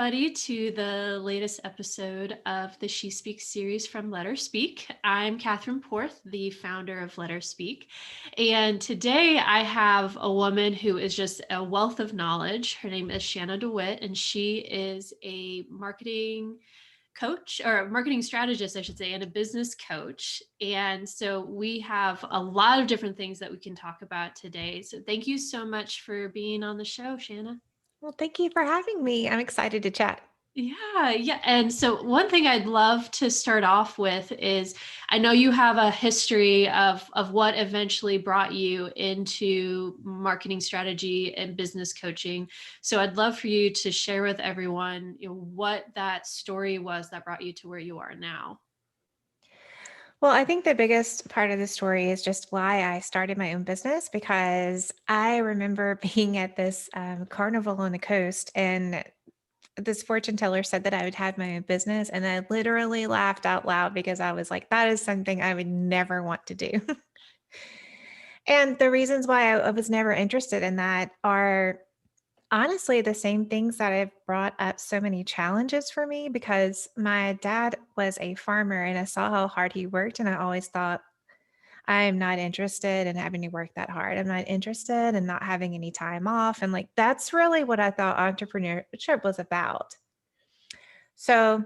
everybody, to the latest episode of the She Speaks series from Let Her Speak. I'm Catherine Porth, the founder of Let Her Speak. And today I have a woman who is just a wealth of knowledge. Her name is Shana Dewitt, and she is a marketing coach or marketing strategist, I should say, and a business coach. And so we have a lot of different things that we can talk about today. So thank you so much for being on the show, Shana. Well, thank you for having me. I'm excited to chat. Yeah. And so one thing I'd love to start off with is I know you have a history of what eventually brought you into marketing strategy and business coaching. So I'd love for you to share with everyone, what that story was that brought you to where you are now. Well, I think the biggest part of the story is just why I started my own business because I remember being at this carnival on the coast and this fortune teller said that I would have my own business. And I literally laughed out loud because I was like, that is something I would never want to do. And the reasons why I was never interested in that are honestly the same things that have brought up so many challenges for me because my dad was a farmer and I saw how hard he worked. And I always thought, I'm not interested in having to work that hard. I'm not interested in not having any time off. And like, that's really what I thought entrepreneurship was about. So,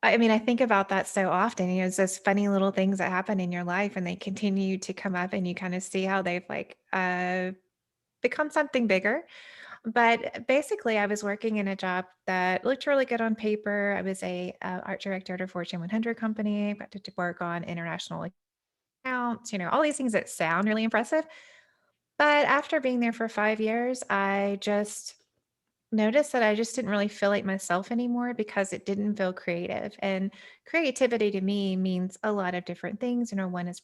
I mean, I think about that so often. It's those funny little things that happen in your life and they continue to come up and you kind of see how they've become something bigger. But basically, I was working in a job that looked really good on paper. I was a art director at a Fortune 100 company. Got to work on international accounts, all these things that sound really impressive. But after being there for 5 years, I just noticed that I just didn't really feel like myself anymore because it didn't feel creative. And creativity to me means a lot of different things. One is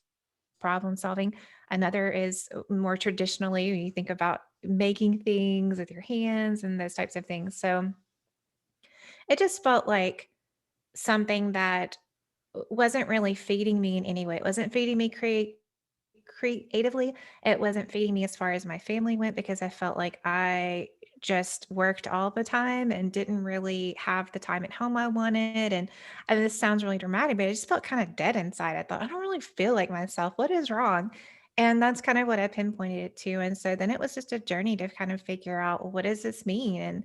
problem solving. Another is more traditionally, when you think about making things with your hands and those types of things. So it just felt like something that wasn't really feeding me in any way. It wasn't feeding me creatively. It wasn't feeding me as far as my family went because I felt like I just worked all the time and didn't really have the time at home I wanted. And this sounds really dramatic, but I just felt kind of dead inside. I thought, I don't really feel like myself. What is wrong? And that's kind of what I pinpointed it to. And so then it was just a journey to kind of figure out, well, what does this mean?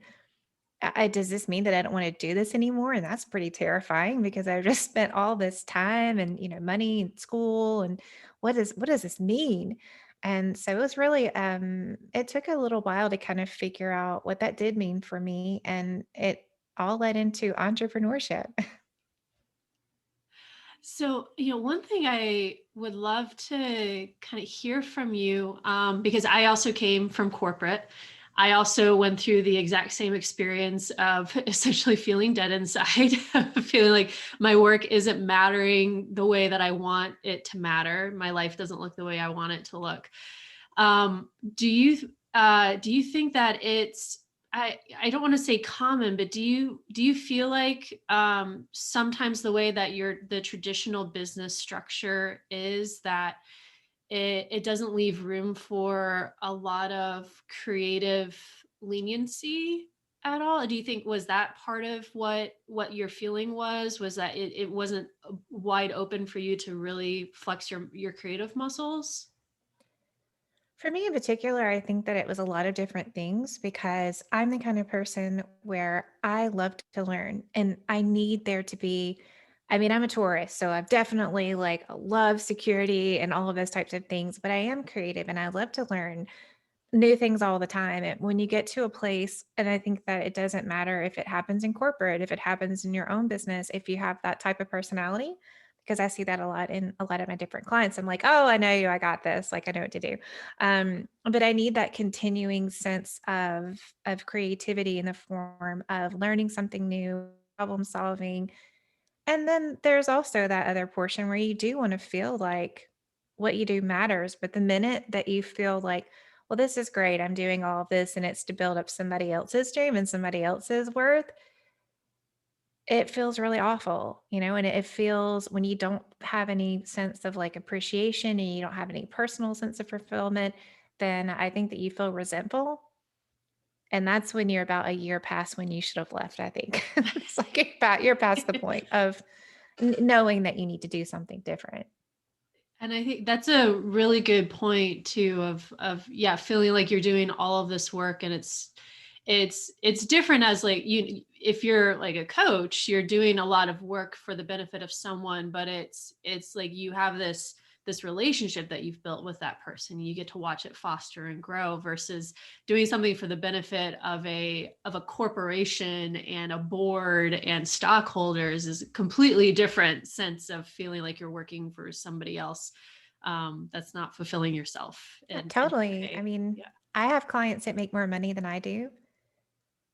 And does this mean that I don't want to do this anymore? And that's pretty terrifying because I've just spent all this time and money in school. And what does this mean? And so it was really it took a little while to kind of figure out what that did mean for me. And it all led into entrepreneurship. So, one thing I would love to kind of hear from you, because I also came from corporate. I also went through the exact same experience of essentially feeling dead inside, feeling like my work isn't mattering the way that I want it to matter. My life doesn't look the way I want it to look. Um, do you think that it's I don't want to say common, but do you feel like sometimes the way that the traditional business structure is that it doesn't leave room for a lot of creative leniency at all? Do you think was that part of what your feeling was that it wasn't wide open for you to really flex your creative muscles? For me in particular, I think that it was a lot of different things because I'm the kind of person where I love to learn and I need there to be, I mean, I'm a tourist, so I've definitely like love security and all of those types of things, but I am creative and I love to learn new things all the time. And when you get to a place, and I think that it doesn't matter if it happens in corporate, if it happens in your own business, if you have that type of personality, because I see that a lot in a lot of my different clients. I'm like, oh, I know you, I got this, like I know what to do. But I need that continuing sense of creativity in the form of learning something new, problem solving. And then there's also that other portion where you do want to feel like what you do matters. But the minute that you feel like, well, this is great, I'm doing all of this and it's to build up somebody else's dream and somebody else's worth, it feels really awful, and it feels when you don't have any sense of like appreciation and you don't have any personal sense of fulfillment, then I think that you feel resentful. And that's when you're about a year past when you should have left, I think. It's like you're past the point of knowing that you need to do something different. And I think that's a really good point too of yeah, feeling like you're doing all of this work and it's different as like you if you're like a coach, you're doing a lot of work for the benefit of someone, but it's like you have this relationship that you've built with that person. You get to watch it foster and grow versus doing something for the benefit of a corporation and a board and stockholders is a completely different sense of feeling like you're working for somebody else that's not fulfilling yourself in that Totally. I way. mean, Yeah. I have clients that make more money than I do,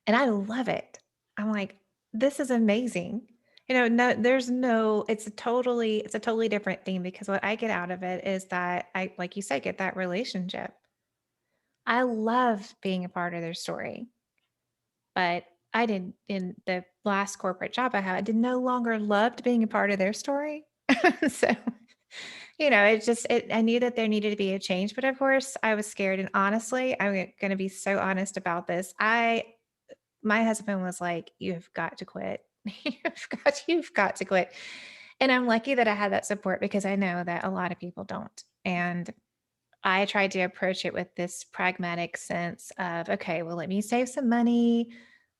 and I love it. I'm like, this is amazing. No, there's no, it's a totally different thing because what I get out of it is that I, like you said, get that relationship. I love being a part of their story, but I did in the last corporate job I had, I did no longer loved being a part of their story. So, I knew that there needed to be a change, but of course I was scared. And honestly, I'm going to be so honest about this. My husband was like, "You've got to quit. You've got to quit." And I'm lucky that I had that support because I know that a lot of people don't. And I tried to approach it with this pragmatic sense of, okay, well, let me save some money.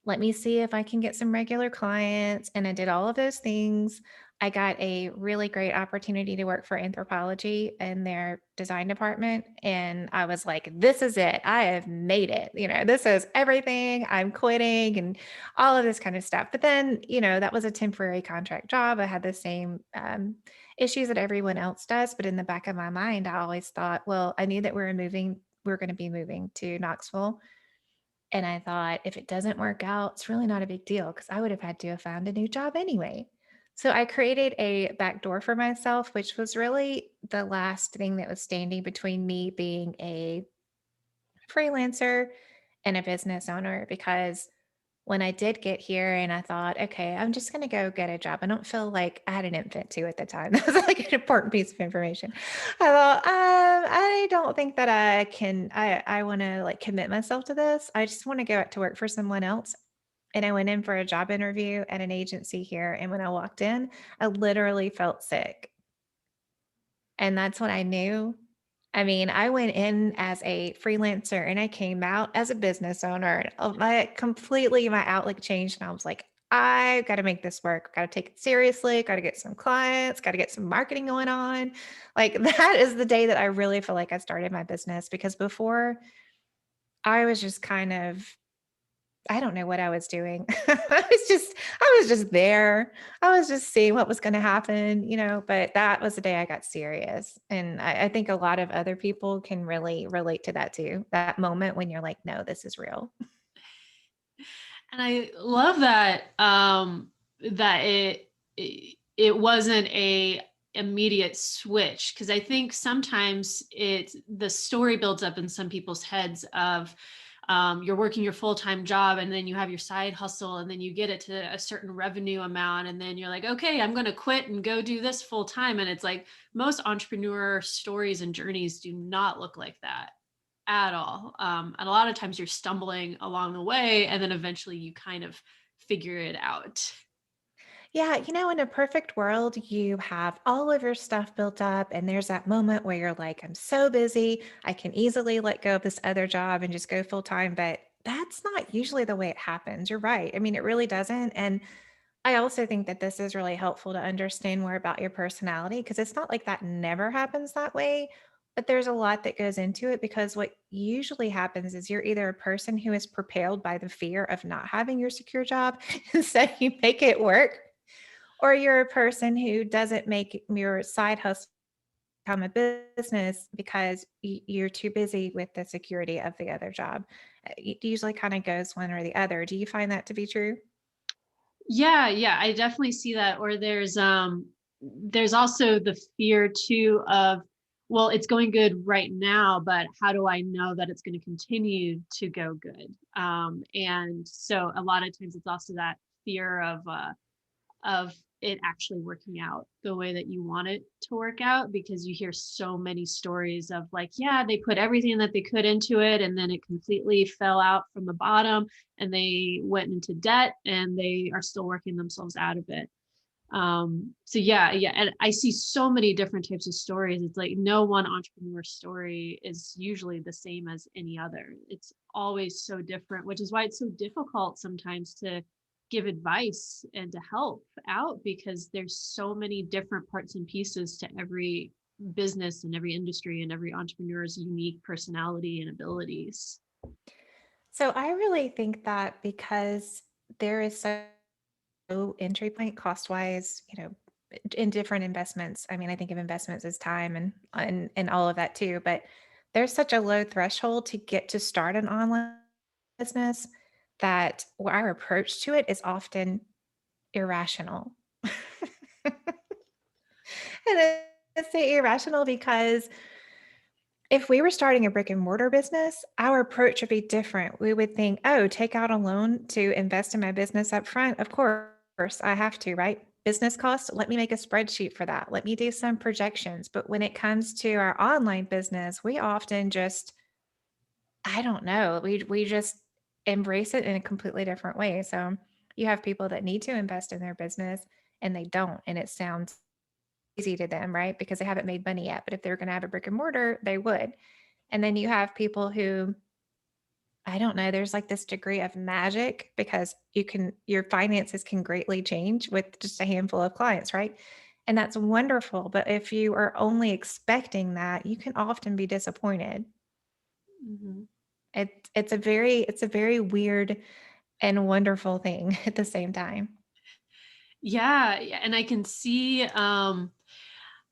Let me see if I can get some regular clients. And I did all of those things. I got a really great opportunity to work for anthropology in their design department. And I was like, this is it. I have made it. This is everything. I'm quitting and all of this kind of stuff. But then, that was a temporary contract job. I had the same issues that everyone else does. But in the back of my mind, I always thought, well, I knew that we're going to be moving to Knoxville. And I thought, if it doesn't work out, it's really not a big deal because I would have had to have found a new job anyway. So I created a back door for myself, which was really the last thing that was standing between me being a freelancer and a business owner. Because when I did get here and I thought, okay, I'm just going to go get a job. I don't feel like I had an infant too at the time. That was like an important piece of information. I thought, I don't think that I want to like commit myself to this. I just want to go out to work for someone else. And I went in for a job interview at an agency here. And when I walked in, I literally felt sick. And that's when I knew. I mean, I went in as a freelancer and I came out as a business owner. And my outlook changed. And I was like, I got to make this work. Got to take it seriously. Got to get some clients. Got to get some marketing going on. Like that is the day that I really feel like I started my business because before I was just kind of I don't know what I was doing. I was just there. I was just seeing what was going to happen, but that was the day I got serious. And I think a lot of other people can really relate to that too. That moment when you're like, no, this is real. And I love that that it wasn't a immediate switch because I think sometimes the story builds up in some people's heads of you're working your full-time job and then you have your side hustle and then you get it to a certain revenue amount and then you're like, okay, I'm going to quit and go do this full time. And it's like most entrepreneur stories and journeys do not look like that at all. And a lot of times you're stumbling along the way and then eventually you kind of figure it out. Yeah, in a perfect world, you have all of your stuff built up, and there's that moment where you're like, I'm so busy, I can easily let go of this other job and just go full time. But that's not usually the way it happens. You're right. I mean, it really doesn't. And I also think that this is really helpful to understand more about your personality because it's not like that never happens that way, but there's a lot that goes into it because what usually happens is you're either a person who is propelled by the fear of not having your secure job, and so you make it work, or you're a person who doesn't make your side hustle become a business because you're too busy with the security of the other job. It usually kind of goes one or the other. Do you find that to be true? Yeah, yeah, I definitely see that. Or there's also the fear too of, well, it's going good right now, but how do I know that it's going to continue to go good? And so a lot of times it's also that fear of it actually working out the way that you want it to work out, because you hear so many stories of like, yeah, they put everything that they could into it and then it completely fell out from the bottom and they went into debt and they are still working themselves out of it. So yeah, and I see so many different types of stories. It's like no one entrepreneur story is usually the same as any other. It's always so different, which is why it's so difficult sometimes to give advice and to help out, because there's so many different parts and pieces to every business and every industry and every entrepreneur's unique personality and abilities. So I really think that because there is so low entry point cost wise, in different investments. I mean, I think of investments as time and all of that too, but there's such a low threshold to get to start an online business that our approach to it is often irrational. And I say irrational because if we were starting a brick and mortar business, our approach would be different. We would think, oh, take out a loan to invest in my business up front. Of course, I have to, right? Business costs, let me make a spreadsheet for that. Let me do some projections. But when it comes to our online business, we often just, I don't know, we just embrace it in a completely different way. So you have people that need to invest in their business and they don't. And it sounds easy to them, right? Because they haven't made money yet. But if they're going to have a brick and mortar, they would. And then you have people who, I don't know, there's like this degree of magic because your finances can greatly change with just a handful of clients, right? And that's wonderful. But if you are only expecting that, you can often be disappointed. Mhm. It's a very weird and wonderful thing at the same time. Yeah, and I can see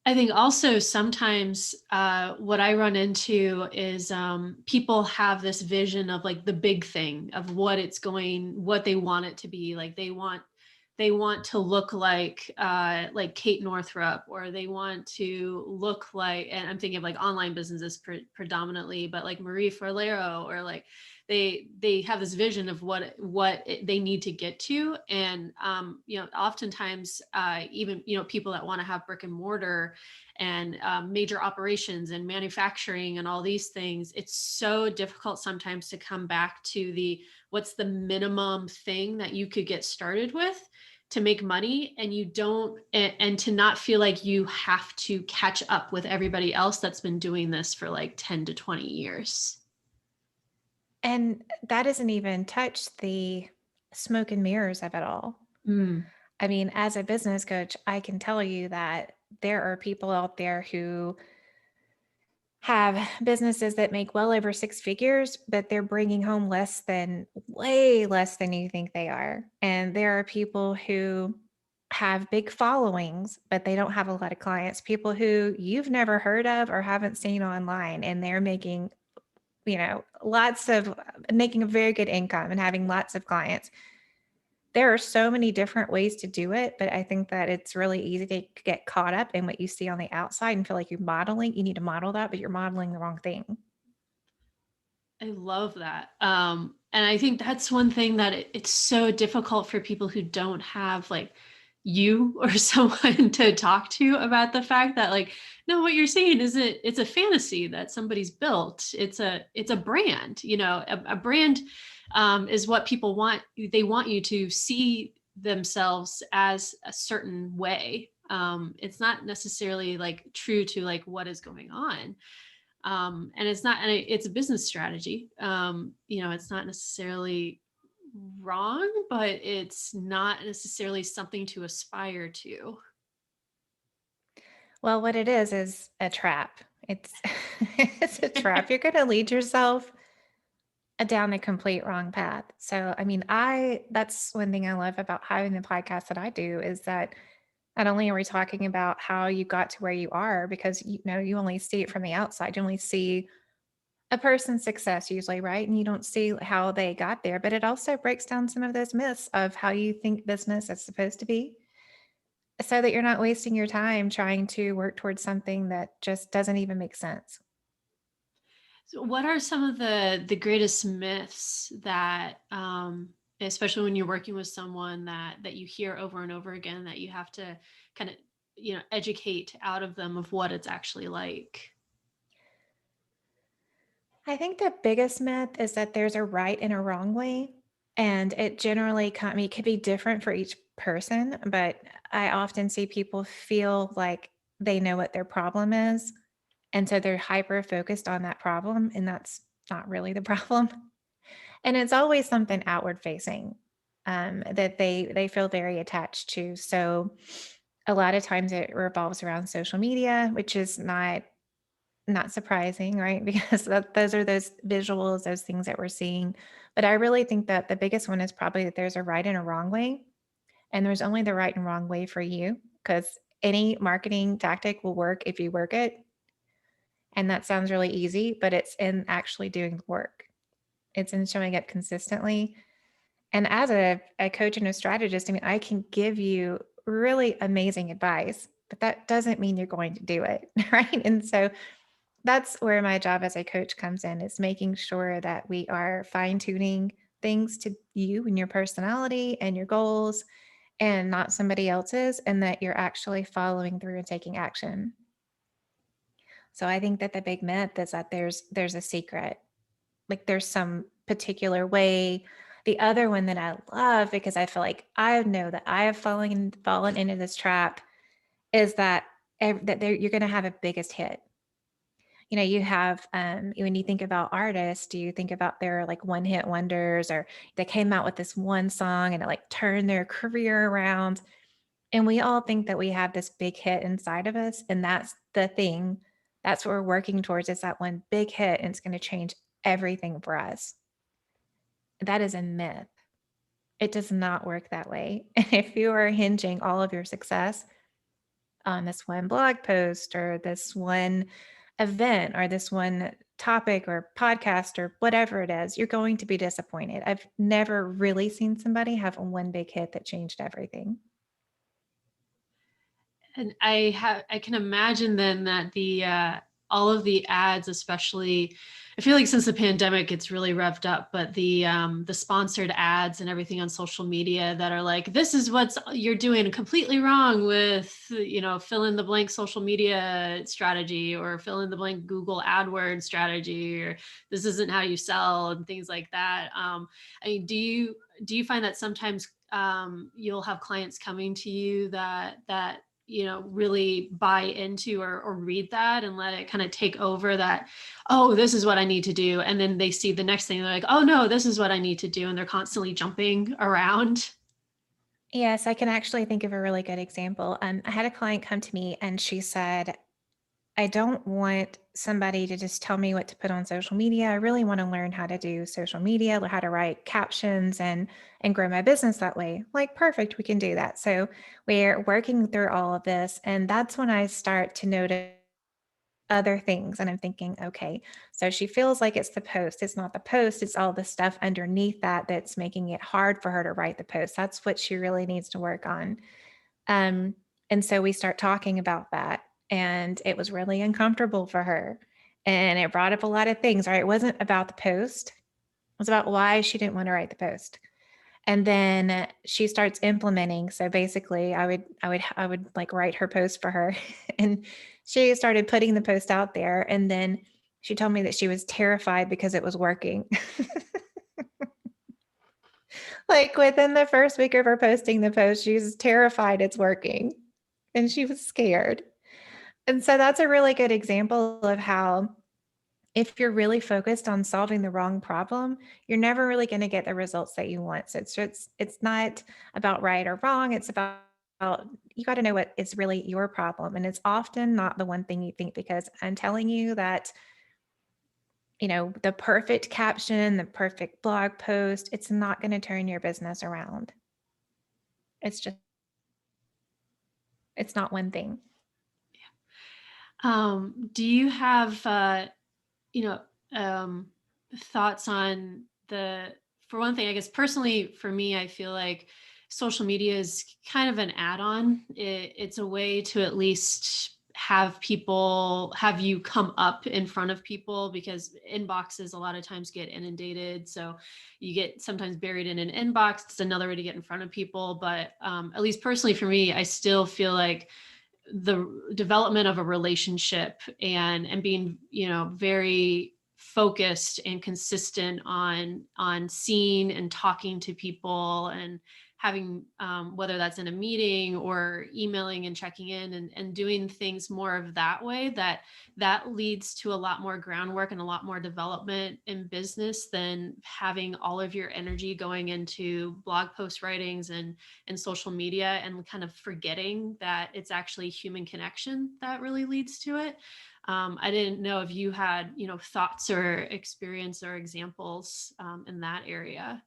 I think also sometimes what I run into is people have this vision of like the big thing of what they want it to be. Like they want to look like Kate Northrup, or they want to look like, and I'm thinking of like online businesses predominantly, but like Marie Forleo, or like they have this vision of they need to get to. And oftentimes even people that want to have brick and mortar and major operations and manufacturing and all these things, it's so difficult sometimes to come back to the what's the minimum thing that you could get started with to make money, and you don't and to not feel like you have to catch up with everybody else that's been doing this for like 10 to 20 years. And that doesn't even touch the smoke and mirrors of it all. Mm. I mean, as a business coach, I can tell you that there are people out there who have businesses that make well over six figures, but they're bringing home way less than you think they are. And there are people who have big followings, but they don't have a lot of clients, people who you've never heard of or haven't seen online, and they're making, making a very good income and having lots of clients. There are so many different ways to do it, but I think that it's really easy to get caught up in what you see on the outside and feel like you're modeling. You need to model that, but you're modeling the wrong thing. I love that. And I think that's one thing that it's so difficult for people who don't have like you or someone to talk to about the fact that like, no, what you're saying is it's a fantasy that somebody's built. It's a brand, a brand is what people want. They want you to see themselves as a certain way. It's not necessarily like true to like what is going on. And it's a business strategy. It's not necessarily wrong, but it's not necessarily something to aspire to. Well, what it is a trap. It's it's a trap. You're going to lead yourself down a complete wrong path. So, I mean, I that's one thing I love about having the podcast that I do is that not only are we talking about how you got to where you are, because you only see it from the outside. You only see a person's success usually, right? And you don't see how they got there, but it also breaks down some of those myths of how you think business is supposed to be so that you're not wasting your time trying to work towards something that just doesn't even make sense. So what are some of the greatest myths that especially when you're working with someone that you hear over and over again, that you have to kind of, educate out of them of what it's actually like. I think the biggest myth is that there's a right and a wrong way. And it generally, I mean, it could be different for each person, but I often see people feel like they know what their problem is. And so they're hyper focused on that problem. And that's not really the problem. And it's always something outward facing that they feel very attached to. So a lot of times it revolves around social media, which is not surprising, right? Because those are those visuals, those things that we're seeing. But I really think that the biggest one is probably that there's a right and a wrong way, and there's only the right and wrong way for you, because any marketing tactic will work if you work it. And that sounds really easy, but it's in actually doing the work. It's in showing up consistently. And as a coach and a strategist, I mean, I can give you really amazing advice, but that doesn't mean you're going to do it, right? And so that's where my job as a coach comes in, is making sure that we are fine tuning things to you and your personality and your goals and not somebody else's, and that you're actually following through and taking action. So I think that the big myth is that there's a secret, like there's some particular way. The other one that I love, because I feel like I know that I have fallen into this trap, is that you're going to have a biggest hit. You have, when you think about artists, do you think about their like one hit wonders, or they came out with this one song and it like turned their career around? And we all think that we have this big hit inside of us. And that's the thing. That's what we're working towards, is that one big hit, and it's going to change everything for us. That is a myth. It does not work that way. And if you are hinging all of your success on this one blog post or this one event or this one topic or podcast or whatever it is, you're going to be disappointed. I've never really seen somebody have one big hit that changed everything. And I can imagine then that the all of the ads, especially, I feel like since the pandemic it's really revved up, but the sponsored ads and everything on social media that are like, this is what you're doing completely wrong with, fill in the blank social media strategy, or fill in the blank Google AdWords strategy, or this isn't how you sell, and things like that. I mean, do you find that sometimes you'll have clients coming to you that really buy into, or read that and let it kind of take over, that, oh, this is what I need to do. And then they see the next thing, they're like, oh no, this is what I need to do. And they're constantly jumping around. Yes, I can actually think of a really good example. I had a client come to me and she said, I don't want somebody to just tell me what to put on social media. I really want to learn how to do social media, how to write captions and grow my business that way. Like, perfect, we can do that. So we're working through all of this. And that's when I start to notice other things. And I'm thinking, okay, so she feels like it's the post. It's not the post, it's all the stuff underneath that's making it hard for her to write the post. That's what she really needs to work on. Um, and so we start talking about that, and it was really uncomfortable for her. And it brought up a lot of things, right? It wasn't about the post, it was about why she didn't want to write the post. And then she starts implementing. So basically, I would like write her post for her, and she started putting the post out there. And then she told me that she was terrified because it was working. Like within the first week of her posting the post, she was terrified it's working, and she was scared. And so that's a really good example of how, if you're really focused on solving the wrong problem, you're never really going to get the results that you want. So it's not about right or wrong. It's about, you got to know what is really your problem. And it's often not the one thing you think, because I'm telling you that, the perfect caption, the perfect blog post, it's not going to turn your business around. It's just, it's not one thing. Do you have you know thoughts on for one thing, I guess personally for me, I feel like social media is kind of an add-on. It's a way to at least have you come up in front of people, because inboxes a lot of times get inundated. So you get sometimes buried in an inbox. It's another way to get in front of people. But at least personally for me, I still feel like the development of a relationship and being, very focused and consistent on seeing and talking to people, and having, whether that's in a meeting or emailing and checking in, and doing things more of that way, that leads to a lot more groundwork and a lot more development in business than having all of your energy going into blog post writings and social media, and kind of forgetting that it's actually human connection that really leads to it. I didn't know if you had, thoughts or experience or examples in that area.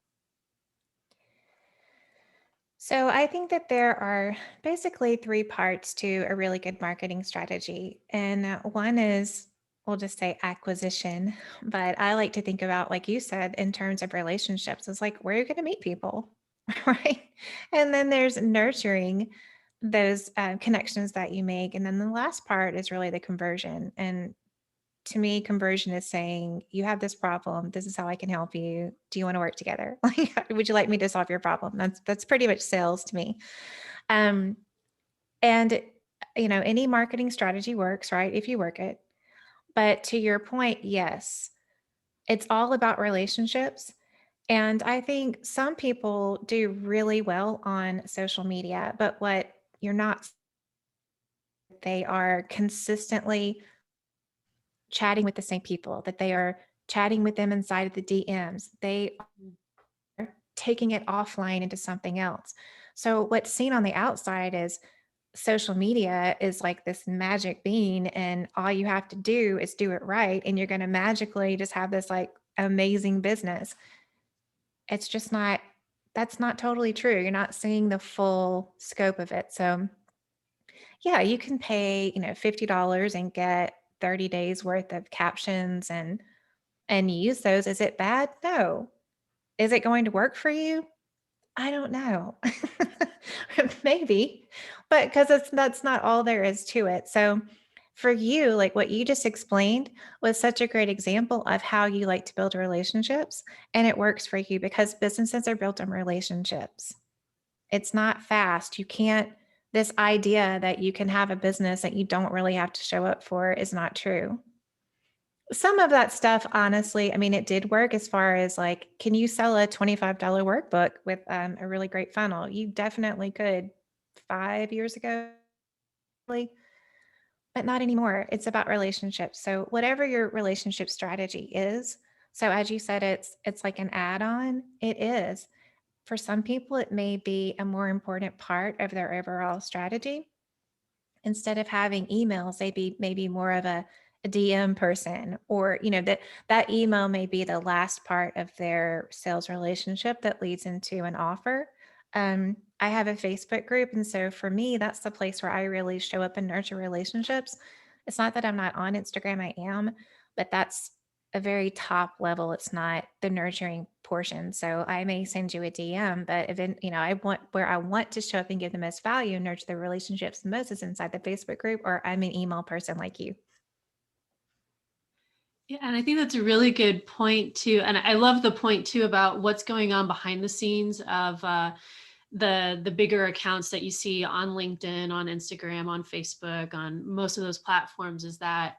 So I think that there are basically three parts to a really good marketing strategy. And one is, we'll just say acquisition, but I like to think about, like you said, in terms of relationships. It's like, where are you going to meet people? Right. And then there's nurturing those connections that you make. And then the last part is really the conversion. And to me, conversion is saying, you have this problem. This is how I can help you. Do you want to work together? Like, would you like me to solve your problem? That's pretty much sales to me. Um, and any marketing strategy works, right? If you work it. But to your point, yes, it's all about relationships. And I think some people do really well on social media, but what you're not, they are consistently chatting with the same people, that they are chatting with them inside of the DMs. They are taking it offline into something else. So what's seen on the outside is social media is like this magic bean, and all you have to do is do it right, and you're going to magically just have this like amazing business. It's just not, that's not totally true. You're not seeing the full scope of it. So yeah, you can pay, $50 and get 30 days worth of captions and use those. Is it bad? No. Is it going to work for you? I don't know. Maybe, but because that's not all there is to it. So for you, like what you just explained was such a great example of how you like to build relationships, and it works for you because businesses are built on relationships. It's not fast. You can't, this idea that you can have a business that you don't really have to show up for is not true. Some of that stuff, honestly, I mean, it did work as far as like, can you sell a $25 workbook with a really great funnel? You definitely could 5 years ago, really, but not anymore. It's about relationships. So whatever your relationship strategy is, so as you said, it's like an add-on. It is. For some people, it may be a more important part of their overall strategy. Instead of having emails, they'd be maybe more of a DM person, or that email may be the last part of their sales relationship that leads into an offer. I have a Facebook group, and so for me, that's the place where I really show up and nurture relationships. It's not that I'm not on Instagram, I am, but that's a very top level. It's not the nurturing portion. So I may send you a DM, but even, I want to show up and give the most value and nurture the relationships the most is inside the Facebook group, or I'm an email person like you. Yeah, and I think that's a really good point too. And I love the point too about what's going on behind the scenes of the bigger accounts that you see on LinkedIn, on Instagram, on Facebook, on most of those platforms. Is that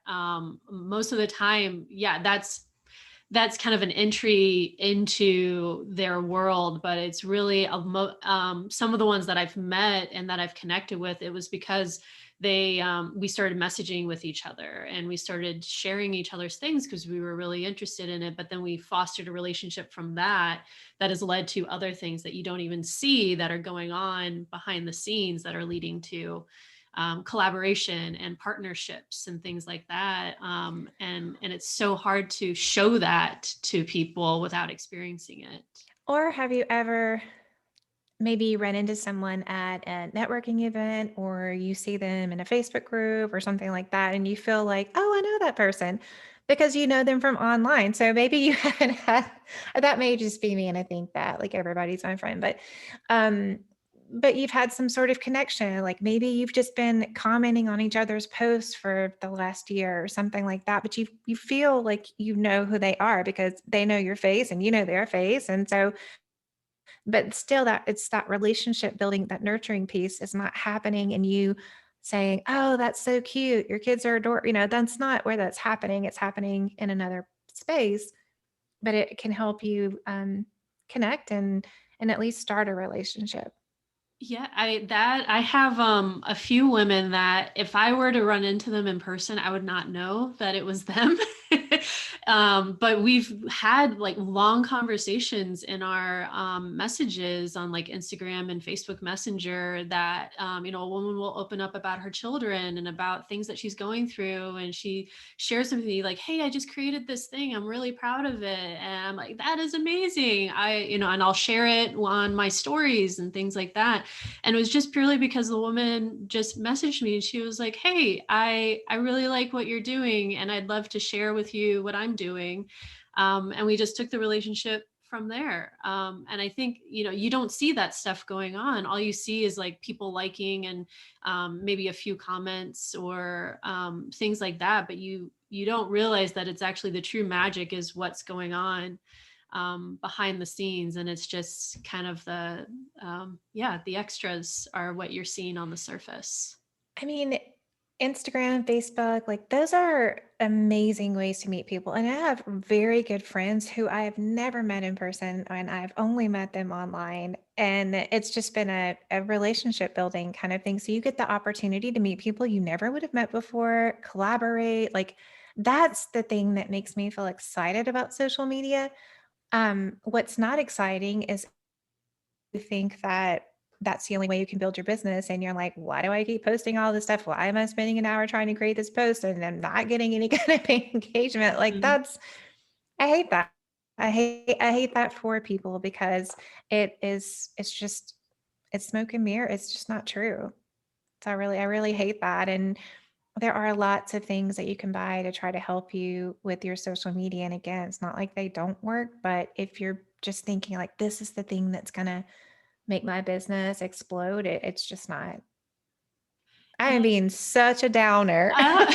most of the time, yeah, that's kind of an entry into their world, but it's really some of the ones that I've met and that I've connected with. It was because we started messaging with each other, and we started sharing each other's things because we were really interested in it. But then we fostered a relationship from that has led to other things that you don't even see that are going on behind the scenes that are leading to collaboration and partnerships and things like that. And it's so hard to show that to people without experiencing it. Or have you ever maybe run into someone at a networking event, or you see them in a Facebook group or something like that, and you feel like, oh, I know that person because you know them from online. So maybe you haven't had, that may just be me, and I think that like everybody's my friend, but but you've had some sort of connection. Like maybe you've just been commenting on each other's posts for the last year or something like that, but you feel like you know who they are because they know your face and you know their face. And so, but still that it's that relationship building, that nurturing piece is not happening and you saying, "Oh, that's so cute. Your kids are adorable." That's not where that's happening. It's happening in another space, but it can help you connect and at least start a relationship. Yeah, I have a few women that if I were to run into them in person, I would not know that it was them. But we've had like long conversations in our messages on like Instagram and Facebook Messenger that a woman will open up about her children and about things that she's going through, and she shares with me like, "Hey, I just created this thing. I'm really proud of it." And I'm like, "That is amazing." And I'll share it on my stories and things like that. And it was just purely because the woman just messaged me and she was like, "Hey, I really like what you're doing and I'd love to share with you what I'm doing." And we just took the relationship from there. And I think, you don't see that stuff going on. All you see is like people liking and maybe a few comments or things like that. But you don't realize that it's actually the true magic is what's going on behind the scenes, and it's just kind of the extras are what you're seeing on the surface. I mean, Instagram, Facebook, like those are amazing ways to meet people. And I have very good friends who I have never met in person and I've only met them online. And it's just been a relationship building kind of thing. So you get the opportunity to meet people you never would have met before, collaborate. Like that's the thing that makes me feel excited about social media. What's not exciting is you think that that's the only way you can build your business and you're like, why do I keep posting all this stuff? Why am I spending an hour trying to create this post and I'm not getting any kind of engagement? Like Mhm. I hate that. I hate that for people because it's just it's smoke and mirror. It's just not true. So I really hate that. And there are lots of things that you can buy to try to help you with your social media. And again, it's not like they don't work, but if you're just thinking like this is the thing that's gonna make my business explode, it's just not. I am Yeah. being such a downer. Uh,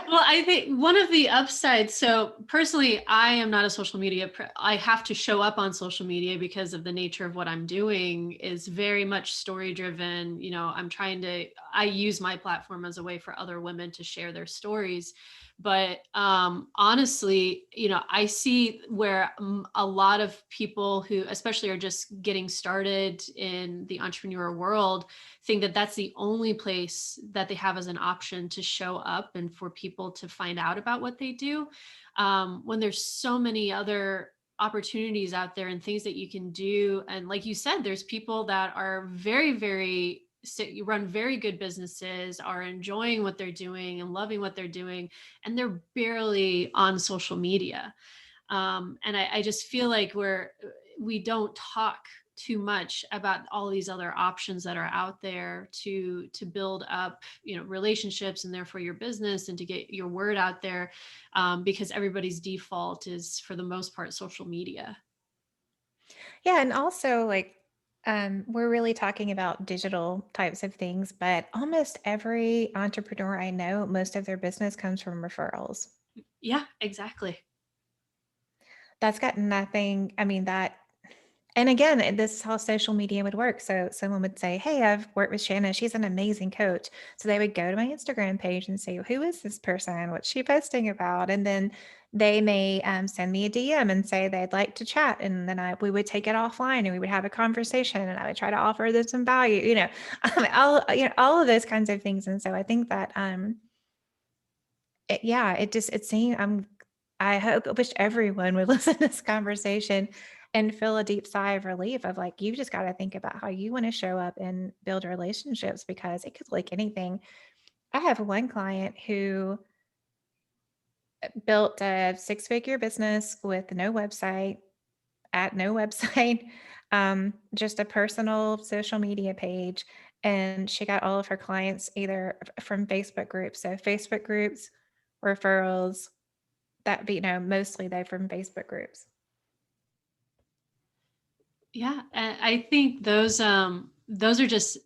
well, I think one of the upsides, so personally, I am not a social media, I have to show up on social media because of the nature of what I'm doing is very much story driven. I use my platform as a way for other women to share their stories. But honestly, I see where a lot of people who, especially are just getting started in the entrepreneur world, think that that's the only place that they have as an option to show up and for people to find out about what they do. When there's so many other opportunities out there and things that you can do. And like you said, there's people that are very, very you run very good businesses, are enjoying what they're doing and loving what they're doing, and they're barely on social media. And I just feel like we don't talk too much about all these other options that are out there to build up relationships and therefore your business and to get your word out there, because everybody's default is for the most part social media. Yeah, and also like we're really talking about digital types of things, but almost every entrepreneur I know, most of their business comes from referrals. Yeah, exactly. That's got nothing, I mean, and again, this is how social media would work. So someone would say, "Hey, I've worked with Shanna. She's an amazing coach." So they would go to my Instagram page and say, "Who is this person? What's she posting about?" And then they may send me a DM and say they'd like to chat, and then we would take it offline and we would have a conversation, and I would try to offer them some value, all of those kinds of things. And so I think that yeah, it seemed I wish everyone would listen to this conversation and feel a deep sigh of relief of like, you just got to think about how you want to show up and build relationships because it could like anything. I have one client who built a six-figure business with no website, at no website, just a personal social media page. And she got all of her clients either from Facebook groups. So Facebook groups, referrals, that be, mostly they're from Facebook groups. Yeah, and I think those those are just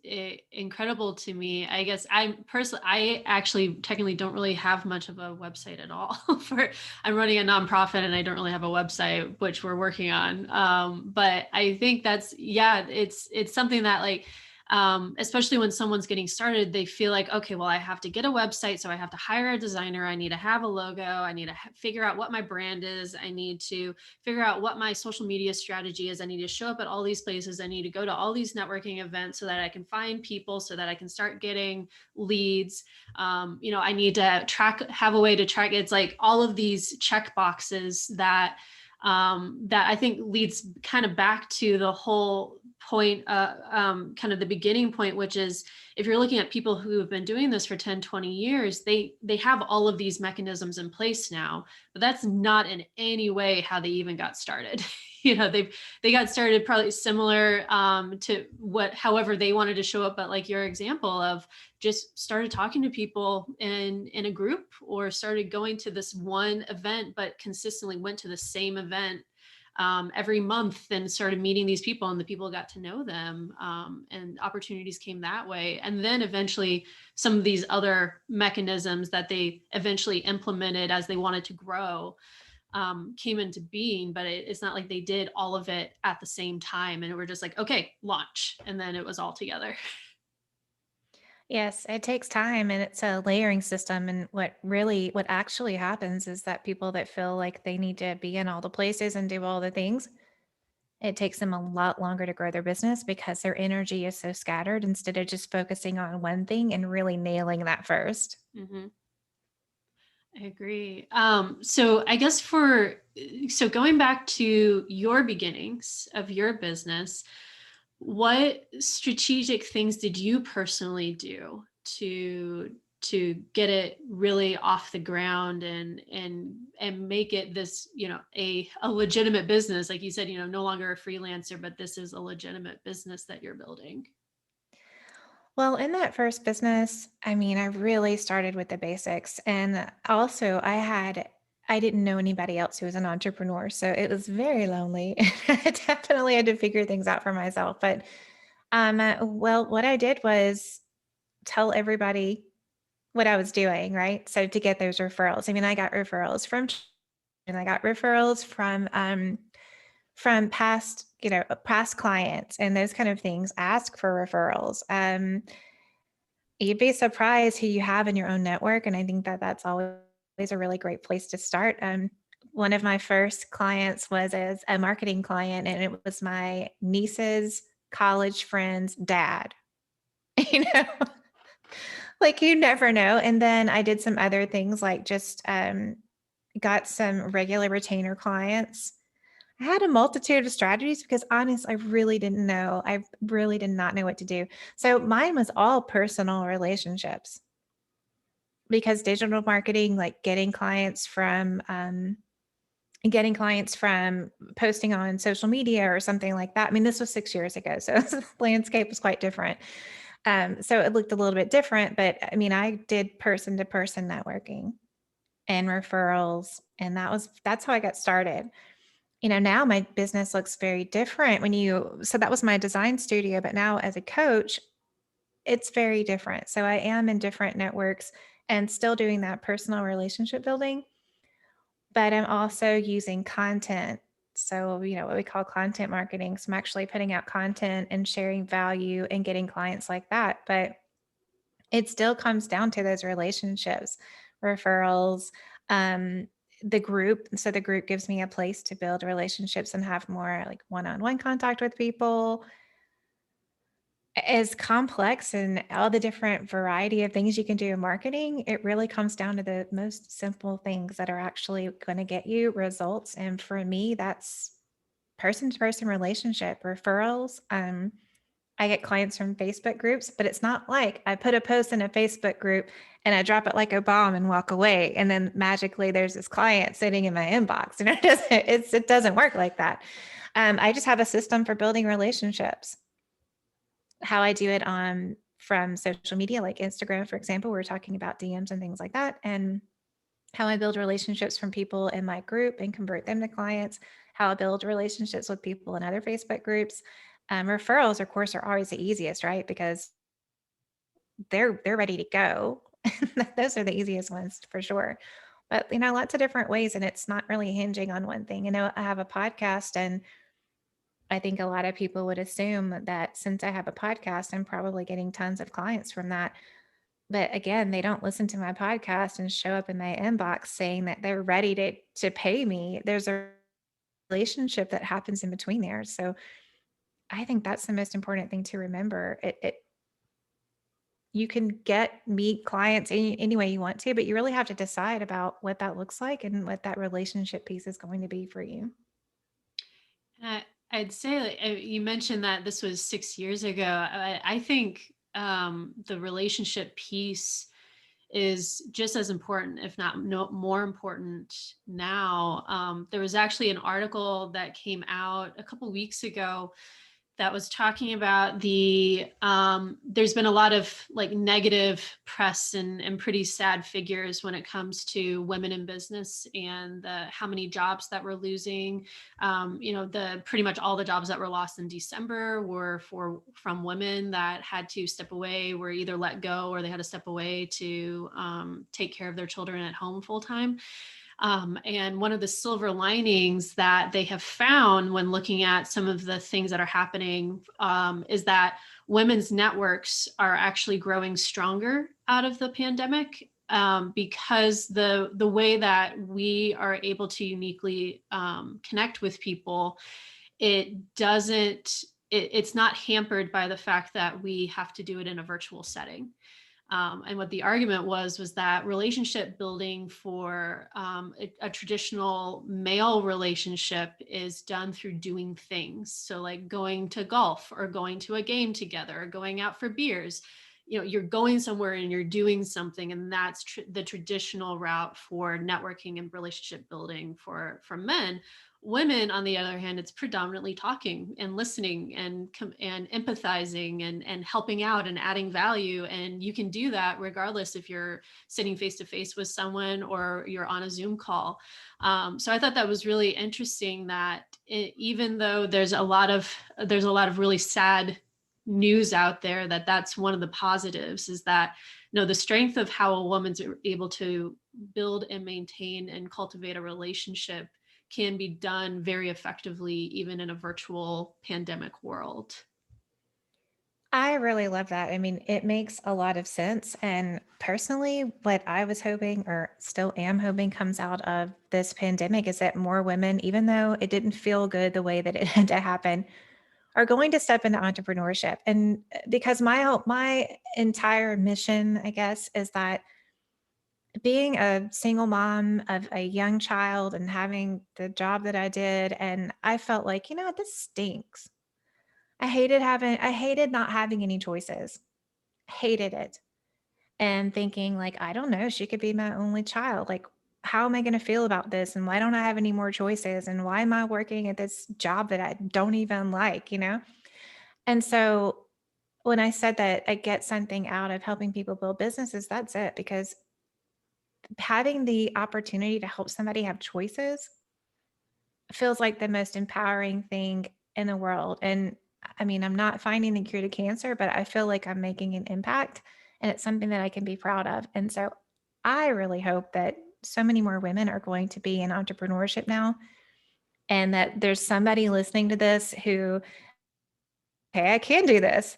incredible to me. I guess I actually technically don't really have much of a website at all. For I'm running a nonprofit and I don't really have a website, which we're working on. But I think that's, yeah, it's something that like, especially when someone's getting started, they feel like, okay, well, I have to get a website. So I have to hire a designer. I need to have a logo. I need to figure out what my brand is. I need to figure out what my social media strategy is. I need to show up at all these places. I need to go to all these networking events so that I can find people, so that I can start getting leads. I need to have a way to track. It's like all of these check boxes that I think leads kind of back to the whole point, kind of the beginning point, which is if you're looking at people who have been doing this for 10, 20 years, they have all of these mechanisms in place now, but that's not in any way how they even got started. They got started probably similar to however they wanted to show up, but like your example of just started talking to people in a group, or started going to this one event, but consistently went to the same event every month, and started meeting these people, and the people got to know them, and opportunities came that way. And then eventually some of these other mechanisms that they eventually implemented as they wanted to grow came into being, but it's not like they did all of it at the same time and we're just like, okay, launch. And then it was all together. Yes, it takes time and it's a layering system. And what actually happens is that people that feel like they need to be in all the places and do all the things, it takes them a lot longer to grow their business because their energy is so scattered instead of just focusing on one thing and really nailing that first. Hmm. I agree. So I guess so going back to your beginnings of your business, what strategic things did you personally do to get it really off the ground and make it this, a legitimate business? Like you said, no longer a freelancer, but this is a legitimate business that you're building. Well, in that first business, I mean, I really started with the basics. And also, I didn't know anybody else who was an entrepreneur. So it was very lonely. I definitely had to figure things out for myself. But, well, what I did was tell everybody what I was doing, right? So to get those referrals. I mean, I got referrals and I got referrals from past, past clients and those kind of things. Ask for referrals. You'd be surprised who you have in your own network, and I think that that's always a really great place to start. One of my first clients was as a marketing client, and it was my niece's college friend's dad. You know, like you never know. And then I did some other things, like just got some regular retainer clients. I had a multitude of strategies because honest, I really didn't know. I really did not know what to do. So mine was all personal relationships because digital marketing, like getting clients from posting on social media or something like that. I mean, this was 6 years ago, so the landscape was quite different. So it looked a little bit different, but I mean, I did person to person networking and referrals, and that's how I got started. Now my business looks very different so that was my design studio, but now as a coach, it's very different. So I am in different networks and still doing that personal relationship building, but I'm also using content. So, what we call content marketing. So I'm actually putting out content and sharing value and getting clients like that. But it still comes down to those relationships, referrals, um, the group. So the group gives me a place to build relationships and have more like one-on-one contact with people. As complex and all the different variety of things you can do in marketing, it really comes down to the most simple things that are actually going to get you results. And for me, that's person to person relationship, referrals. I get clients from Facebook groups, but it's not like I put a post in a Facebook group and I drop it like a bomb and walk away. And then magically there's this client sitting in my inbox. It doesn't work like that. I just have a system for building relationships. How I do it on from social media, like Instagram, for example, we're talking about DMs and things like that. And how I build relationships from people in my group and convert them to clients, how I build relationships with people in other Facebook groups. Referrals, of course, are always the easiest, right? Because they're ready to go. Those are the easiest ones for sure. But lots of different ways, and it's not really hinging on one thing. I have a podcast, and I think a lot of people would assume that since I have a podcast, I'm probably getting tons of clients from that. But again, they don't listen to my podcast and show up in my inbox saying that they're ready to pay me. There's a relationship that happens in between there. So I think that's the most important thing to remember. It you can meet clients any way you want to, but you really have to decide about what that looks like and what that relationship piece is going to be for you. I'd say, like, you mentioned that this was 6 years ago. I think the relationship piece is just as important, if not more important now. There was actually an article that came out a couple weeks ago that was talking about there's been a lot of like negative press and pretty sad figures when it comes to women in business and how many jobs that we're losing. The pretty much all the jobs that were lost in December were from women that had to step away, were either let go or they had to step away to take care of their children at home full time. And one of the silver linings that they have found when looking at some of the things that are happening is that women's networks are actually growing stronger out of the pandemic, because the way that we are able to uniquely connect with people, it's not hampered by the fact that we have to do it in a virtual setting. And what the argument was that relationship building for a traditional male relationship is done through doing things. So like going to golf or going to a game together or going out for beers. You're going somewhere and you're doing something, and that's the traditional route for networking and relationship building for men. Women, on the other hand, it's predominantly talking and listening and empathizing and helping out and adding value. And you can do that regardless if you're sitting face to face with someone or you're on a Zoom call. So I thought that was really interesting that even though there's a lot of really sad news out there, that's one of the positives, is that the strength of how a woman's able to build and maintain and cultivate a relationship can be done very effectively, even in a virtual pandemic world. I really love that. I mean, it makes a lot of sense. And personally, what I was hoping, or still am hoping, comes out of this pandemic is that more women, even though it didn't feel good the way that it had to happen, are going to step into entrepreneurship. And because my entire mission, I guess, is that being a single mom of a young child and having the job that I did, and I felt like, this stinks. I hated not having any choices. Hated it. And thinking like, I don't know, she could be my only child. Like, how am I going to feel about this? And why don't I have any more choices? And why am I working at this job that I don't even like? And so when I said that I get something out of helping people build businesses, that's it. Because having the opportunity to help somebody have choices feels like the most empowering thing in the world. And I mean, I'm not finding the cure to cancer, but I feel like I'm making an impact, and it's something that I can be proud of. And so I really hope that so many more women are going to be in entrepreneurship now, and that there's somebody listening to this who, hey, I can do this.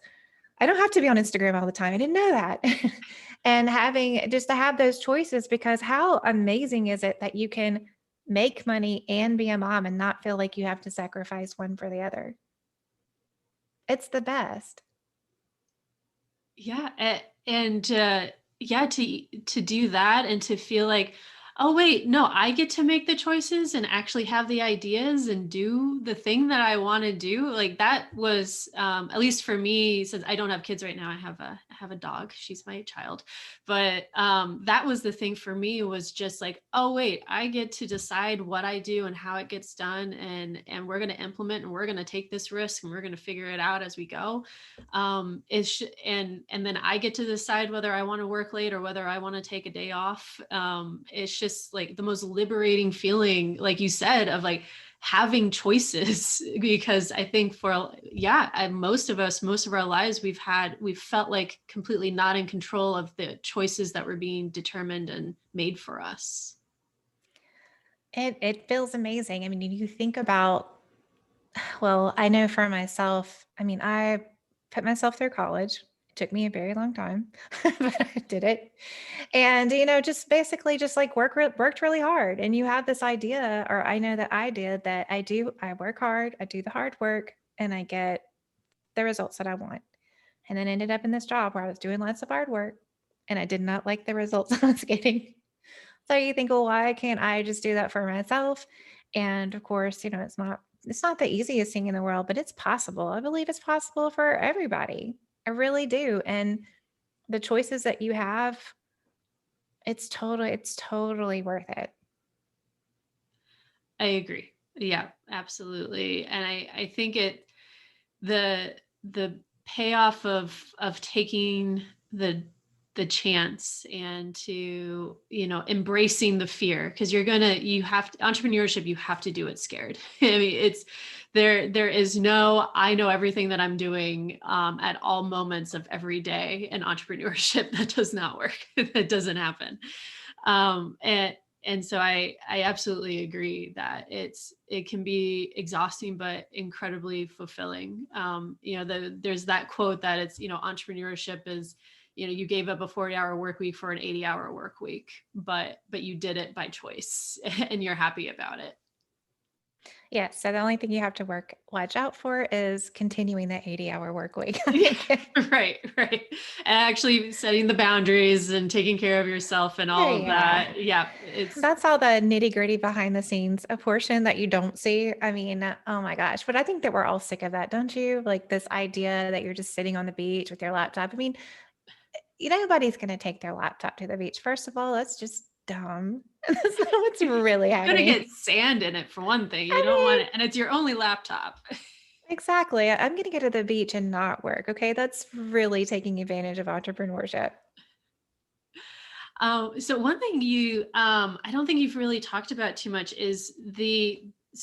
I don't have to be on Instagram all the time. I didn't know that. And having just to have those choices, because how amazing is it that you can make money and be a mom and not feel like you have to sacrifice one for the other? It's the best. Yeah, and yeah, to do that and to feel like, oh wait, no, I get to make the choices and actually have the ideas and do the thing that I want to do. Like that was, at least for me, since I don't have kids right now, I have a dog. She's my child, but that was the thing for me, was just like, oh wait, I get to decide what I do and how it gets done, and we're going to implement, and we're going to take this risk, and we're going to figure it out as we go. And then I get to decide whether I want to work late or whether I want to take a day off. It's just like the most liberating feeling, like you said, of like having choices. Because I think most of us, most of our lives, we've felt like completely not in control of the choices that were being determined and made for us. It feels amazing. I mean, you think about, well, I know for myself, I mean, I put myself through college. It took me a very long time, but I did it. And, just basically just like worked really hard. And you have this idea, or I know that I did, that I work hard, I do the hard work, and I get the results that I want. And then ended up in this job where I was doing lots of hard work and I did not like the results I was getting. So you think, well, why can't I just do that for myself? And of course, it's not the easiest thing in the world, but it's possible. I believe it's possible for everybody. I really do. And the choices that you have, it's totally worth it. I agree. Yeah, absolutely. And I think the the payoff of taking the chance and to, embracing the fear, because entrepreneurship, you have to do it scared. I mean, there is no, I know everything that I'm doing at all moments of every day in entrepreneurship. That does not work. That doesn't happen. And so I absolutely agree that it can be exhausting but incredibly fulfilling. There's that quote that it's, entrepreneurship is, you gave up a 40-hour work week for an 80-hour work week, but you did it by choice and you're happy about it. Yeah. So the only thing you have to watch out for is continuing that 80-hour work week. Yeah, right, right. And actually setting the boundaries and taking care of yourself and all of Yeah. that. Yeah, it's That's all the nitty-gritty behind the scenes, a portion that you don't see. I mean, oh my gosh, but I think that we're all sick of that, don't you? Like this idea that you're just sitting on the beach with your laptop. I mean, nobody's going to take their laptop to the beach. First of all, that's just dumb. That's not what's really you're gonna get happening. sand in it for one thing. You I don't want mean, it, and it's your only laptop. exactly. I'm going to go to the beach and not work. Okay. That's really taking advantage of entrepreneurship. So one thing I don't think you've really talked about too much is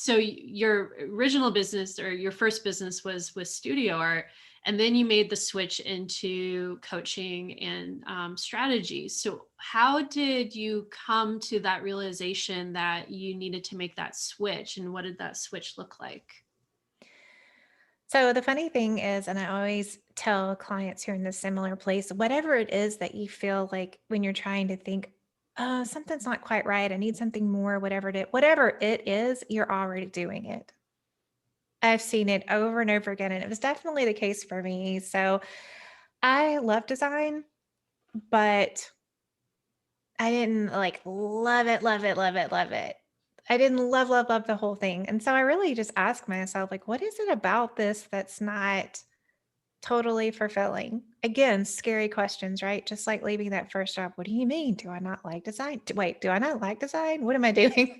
your original business or your first business was with studio art, and then you made the switch into coaching and strategy. So how did you come to that realization that you needed to make that switch, and what did that switch look like? So the funny thing is, and I always tell clients who are in this similar place, whatever it is that you feel like when you're trying to think, oh, something's not quite right, I need something more, whatever it is, you're already doing it. I've seen it over and over again, and it was definitely the case for me. So I love design, but I didn't like love it, love it, love it, love it. I didn't love, love, love the whole thing. And so I really just asked myself, like, what is it about this that's not totally fulfilling? Again, scary questions, right? Just like leaving that first job. What do you mean? Do I not like design? Wait, do I not like design? What am I doing? It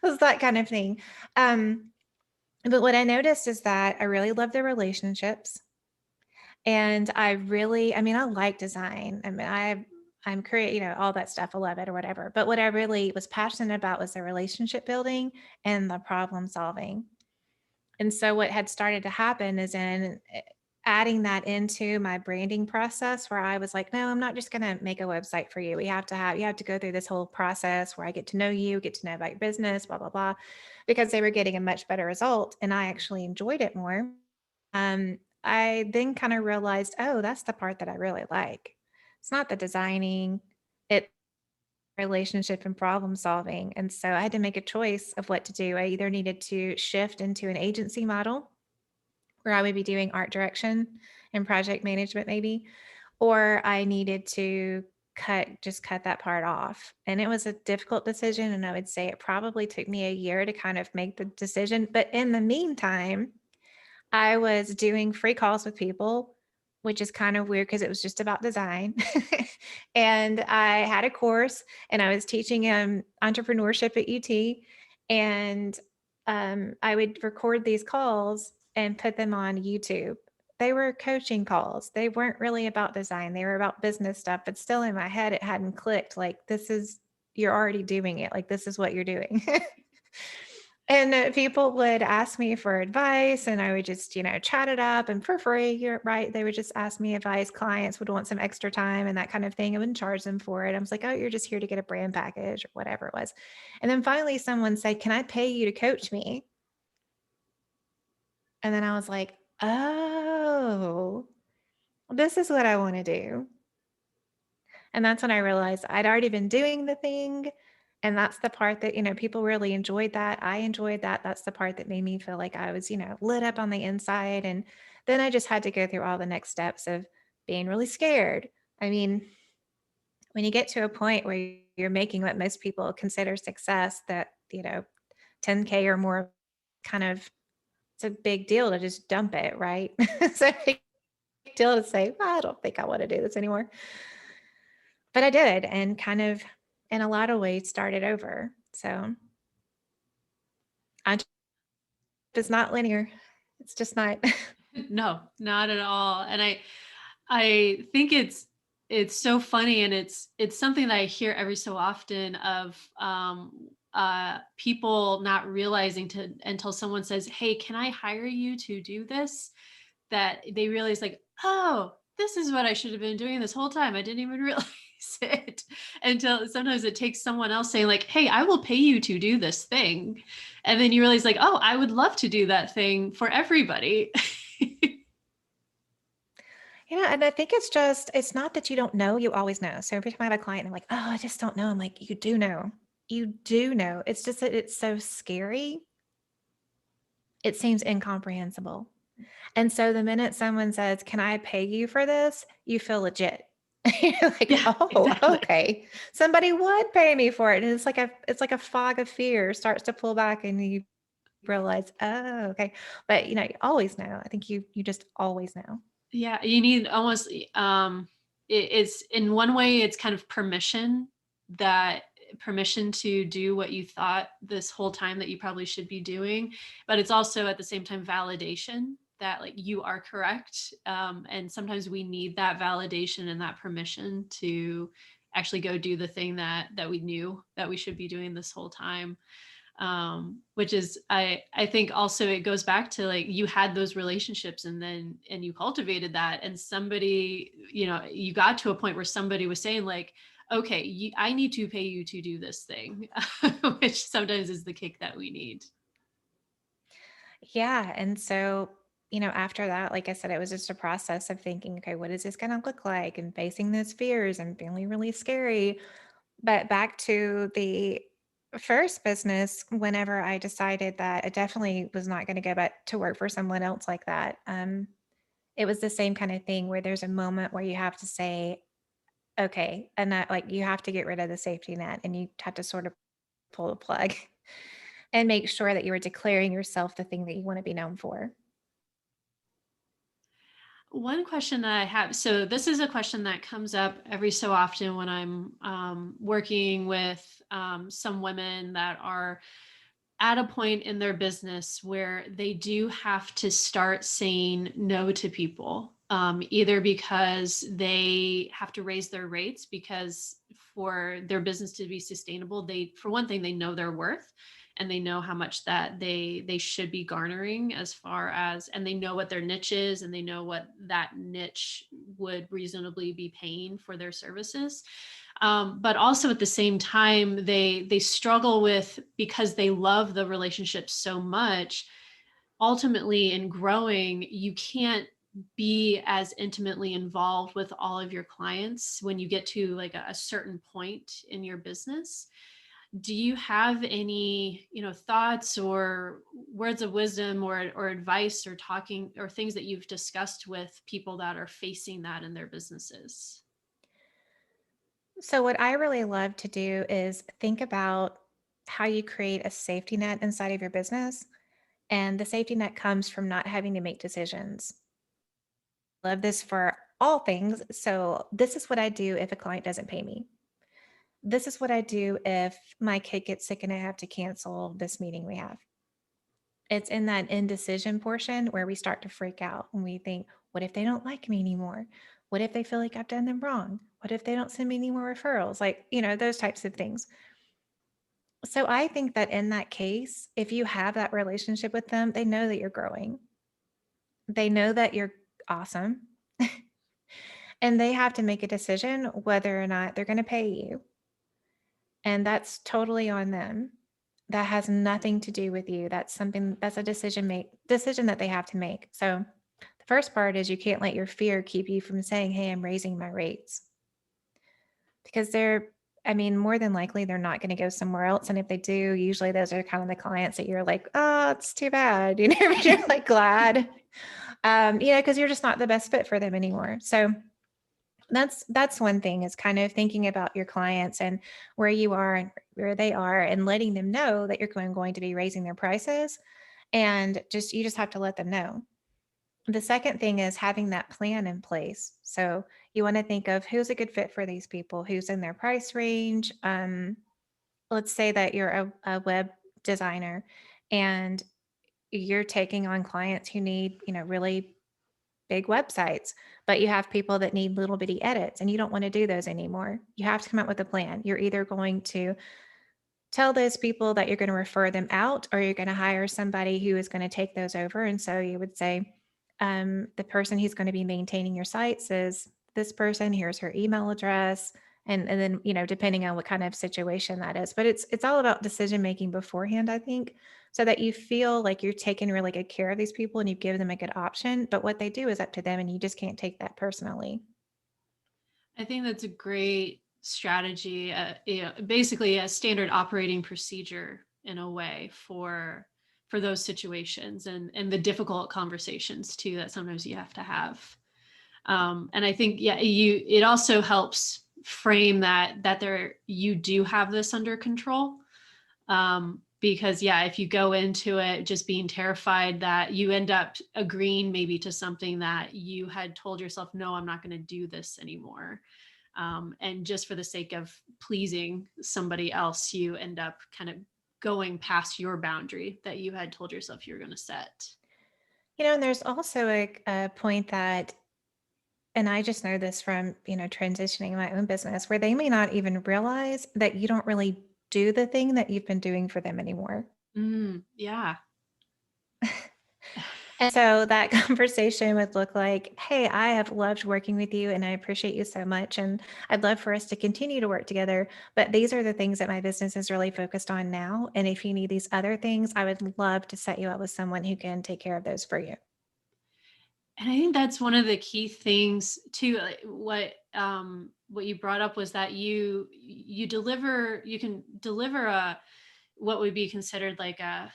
was that kind of thing. But what I noticed is that I really love the relationships. And I mean, I like design. I mean, I'm create, all that stuff. I love it or whatever. But what I really was passionate about was the relationship building and the problem solving. And so what had started to happen is in adding that into my branding process where I was like, no, I'm not just going to make a website for you. You have to go through this whole process where I get to know you, get to know about your business, blah, blah, blah, because they were getting a much better result and I actually enjoyed it more. I then kind of realized, oh, that's the part that I really like. It's not the designing, it's relationship and problem solving. And so I had to make a choice of what to do. I either needed to shift into an agency model where I would be doing art direction and project management, maybe, or I needed to cut that part off. And it was a difficult decision. And I would say it probably took me a year to kind of make the decision. But in the meantime, I was doing free calls with people, which is kind of weird because it was just about design. And I had a course and I was teaching entrepreneurship at UT. And I would record these calls and put them on YouTube. They were coaching calls. They weren't really about design. They were about business stuff, but still in my head, it hadn't clicked. Like, you're already doing it. Like, this is what you're doing. And people would ask me for advice, and I would just, chat it up and for free. You're right. They would just ask me advice. Clients would want some extra time and that kind of thing. I wouldn't charge them for it. I was like, oh, you're just here to get a brand package or whatever it was. And then finally, someone said, can I pay you to coach me? And then I was like, oh, this is what I want to do. And that's when I realized I'd already been doing the thing. And that's the part that, people really enjoyed that. I enjoyed that. That's the part that made me feel like I was, lit up on the inside. And then I just had to go through all the next steps of being really scared. I mean, when you get to a point where you're making what most people consider success, that, 10K or more, kind of, it's a big deal to just dump it, right? So big deal to say, "Well, I don't think I want to do this anymore." But I did, and kind of in a lot of ways started over. So I it's not linear. It's just not. No, not at all. And I think it's so funny, and it's something that I hear every so often of people not realizing to until someone says, "Hey, can I hire you to do this?" That they realize like, "Oh, this is what I should have been doing this whole time. I didn't even realize it." Until sometimes it takes someone else saying like, "Hey, I will pay you to do this thing." And then you realize like, "Oh, I would love to do that thing for everybody." And I think it's not that you don't know, you always know. So every time I have a client, I'm like, oh, I just don't know. I'm like, you do know. You do know. It's just that it's so scary. It seems incomprehensible. And so the minute someone says, can I pay you for this? You feel legit. You're like, Yeah, oh, exactly. okay. Somebody would pay me for it. And it's like a fog of fear starts to pull back and you realize, oh, okay. But you always know. I think you just always know. Yeah, you need almost it's in one way it's kind of permission to do what you thought this whole time that you probably should be doing, but it's also at the same time validation that like you are correct. And sometimes we need that validation and that permission to actually go do the thing that we knew that we should be doing this whole time. Which is I think also it goes back to like you had those relationships and you cultivated that, and somebody, you got to a point where somebody was saying like, okay, I need to pay you to do this thing. Which sometimes is the kick that we need. Yeah. And so, after that, like I said, it was just a process of thinking, okay, what is this going to look like? And facing those fears and feeling really scary. But back to the first business, whenever I decided that I definitely was not going to go back to work for someone else like that, it was the same kind of thing where there's a moment where you have to say, okay, and that like you have to get rid of the safety net and you have to sort of pull the plug and make sure that you are declaring yourself the thing that you want to be known for. One question that I have, so this is a question that comes up every so often when I'm working with some women that are at a point in their business where they do have to start saying no to people, either because they have to raise their rates because for their business to be sustainable, for one thing, they know their worth and they know how much that they should be garnering as far as, and they know what their niche is and they know what that niche would reasonably be paying for their services. But also at the same time, they struggle with, because they love the relationship so much, ultimately in growing you can't be as intimately involved with all of your clients when you get to like a certain point in your business. Do you have any thoughts or words of wisdom or advice or talking or things that you've discussed with people that are facing that in their businesses? So, what I really love to do is think about how you create a safety net inside of your business. And the safety net comes from not having to make decisions. Love this for all things. So, this is what I do if a client doesn't pay me. This is what I do if my kid gets sick and I have to cancel this meeting we have. It's in that indecision portion where we start to freak out and we think, what if they don't like me anymore? What if they feel like I've done them wrong? What if they don't send me any more referrals? Like, those types of things. So I think that in that case, if you have that relationship with them, they know that you're growing. They know that you're awesome. And they have to make a decision whether or not they're going to pay you. And that's totally on them. That has nothing to do with you. That's something that's a decision that they have to make. So the first part is you can't let your fear keep you from saying, "Hey, I'm raising my rates." Because more than likely they're not going to go somewhere else. And if they do, usually those are kind of the clients that you're like, "Oh, it's too bad." You're like glad. Because you're just not the best fit for them anymore. So that's one thing, is kind of thinking about your clients and where you are and where they are, and letting them know that you're going to be raising their prices, and you just have to let them know. The second thing is having that plan in place. So you want to think of who's a good fit for these people, who's in their price range. Let's say that you're a web designer and you're taking on clients who need, really big websites, but you have people that need little bitty edits and you don't want to do those anymore. You have to come up with a plan. You're either going to tell those people that you're going to refer them out, or you're going to hire somebody who is going to take those over. And so you would say, the person who's going to be maintaining your sites is this person. Here's her email address. And then, depending on what kind of situation that is, but it's all about decision making beforehand, I think, so that you feel like you're taking really good care of these people and you give them a good option. But what they do is up to them, and you just can't take that personally. I think that's a great strategy, basically a standard operating procedure in a way for those situations and the difficult conversations too that sometimes you have to have. And I think, yeah, it also helps frame that you do have this under control. Because yeah, if you go into it just being terrified that you end up agreeing maybe to something that you had told yourself, no, I'm not going to do this anymore. And just for the sake of pleasing somebody else, you end up kind of going past your boundary that you had told yourself you were going to set. And there's also a point that, and I just know this from, transitioning my own business, where they may not even realize that you don't really do the thing that you've been doing for them anymore. Yeah. And so that conversation would look like, "Hey, I have loved working with you and I appreciate you so much. And I'd love for us to continue to work together. But these are the things that my business is really focused on now. And if you need these other things, I would love to set you up with someone who can take care of those for you." And I think that's one of the key things too. Like what you brought up was that you can deliver what would be considered like a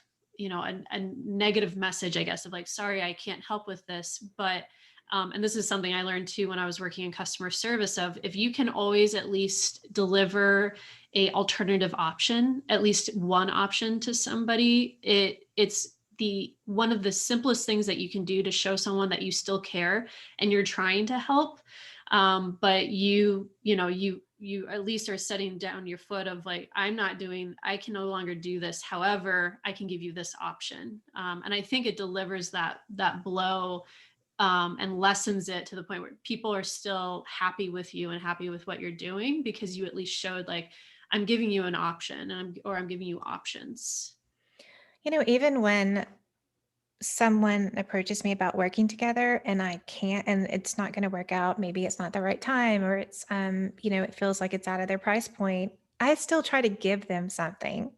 negative message, I guess, of like, sorry, I can't help with this. But and this is something I learned too when I was working in customer service, of if you can always at least deliver a alternative option, at least one option to somebody, it's the one of the simplest things that you can do to show someone that you still care and you're trying to help. But you at least are setting down your foot of like, I can no longer do this. However, I can give you this option. And I think it delivers that blow, and lessens it to the point where people are still happy with you and happy with what you're doing, because you at least showed like, I'm giving you an option, or I'm giving you options. Even when someone approaches me about working together and I can't, and it's not going to work out, maybe it's not the right time, or it's, it feels like it's out of their price point, I still try to give them something.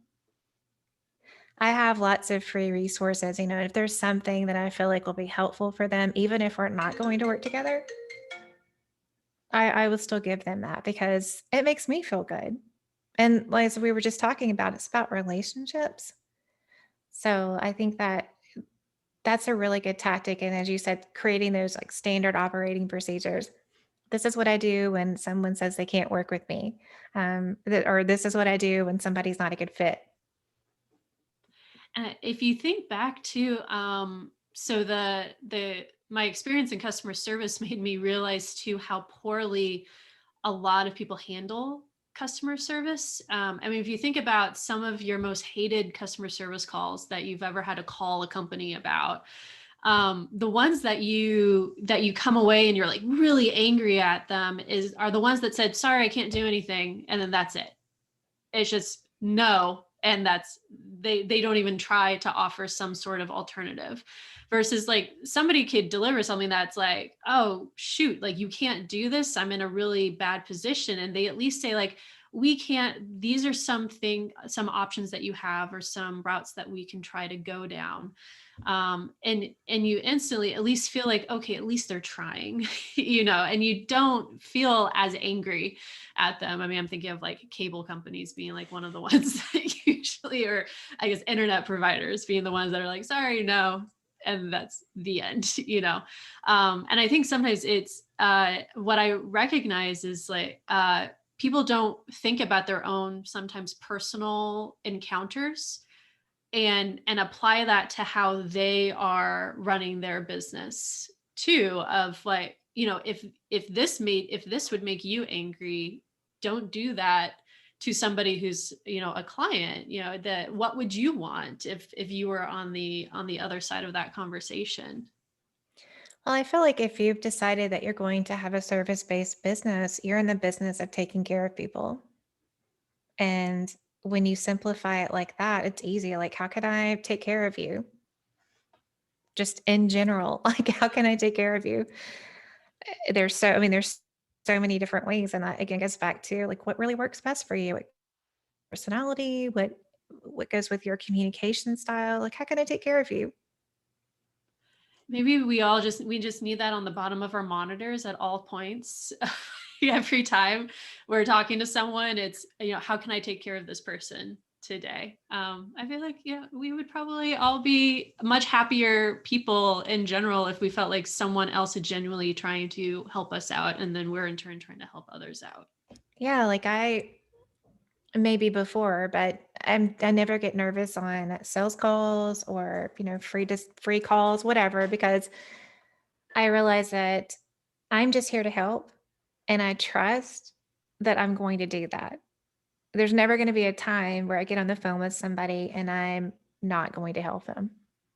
I have lots of free resources. If there's something that I feel like will be helpful for them, even if we're not going to work together, I will still give them that because it makes me feel good. And like, as we were just talking about, it's about relationships. So I think that that's a really good tactic. And as you said, creating those like standard operating procedures. This is what I do when someone says they can't work with me. Or this is what I do when somebody's not a good fit. And if you think back to, so the my experience in customer service made me realize too how poorly a lot of people handle customer service. I mean, if you think about some of your most hated customer service calls that you've ever had to call a company about, the ones that you come away and you're like really angry at them are the ones that said, sorry, I can't do anything. And then that's it. It's just no. And that's, they don't even try to offer some sort of alternative, versus like somebody could deliver something that's like, oh shoot, like you can't do this, I'm in a really bad position. And they at least say like, we can't, these are some options that you have, or some routes that we can try to go down. And you instantly at least feel like, okay, at least they're trying, and you don't feel as angry at them. I mean, I'm thinking of like cable companies being like one of the ones that usually, or I guess internet providers being the ones that are like, sorry, no. And that's the end, And I think sometimes it's, what I recognize is like, people don't think about their own sometimes personal encounters and apply that to how they are running their business too, of like, if this would make you angry, don't do that to somebody who's, a client. That, what would you want if you were on the other side of that conversation? Well, I feel like if you've decided that you're going to have a service-based business, you're in the business of taking care of people. And when you simplify it like that, it's easy. Like, how can I take care of you? Just in general, like, how can I take care of you? There's so many different ways. And that again goes back to like what really works best for you, like personality, what goes with your communication style. Like, how can I take care of you? Maybe we just need that on the bottom of our monitors at all points. Every time we're talking to someone, it's, how can I take care of this person today? I feel like, yeah, we would probably all be much happier people in general if we felt like someone else is genuinely trying to help us out, and then we're in turn trying to help others out. Yeah, like I maybe before, but I never get nervous on sales calls or, free calls, whatever, because I realize that I'm just here to help and I trust that I'm going to do that. There's never going to be a time where I get on the phone with somebody and I'm not going to help them.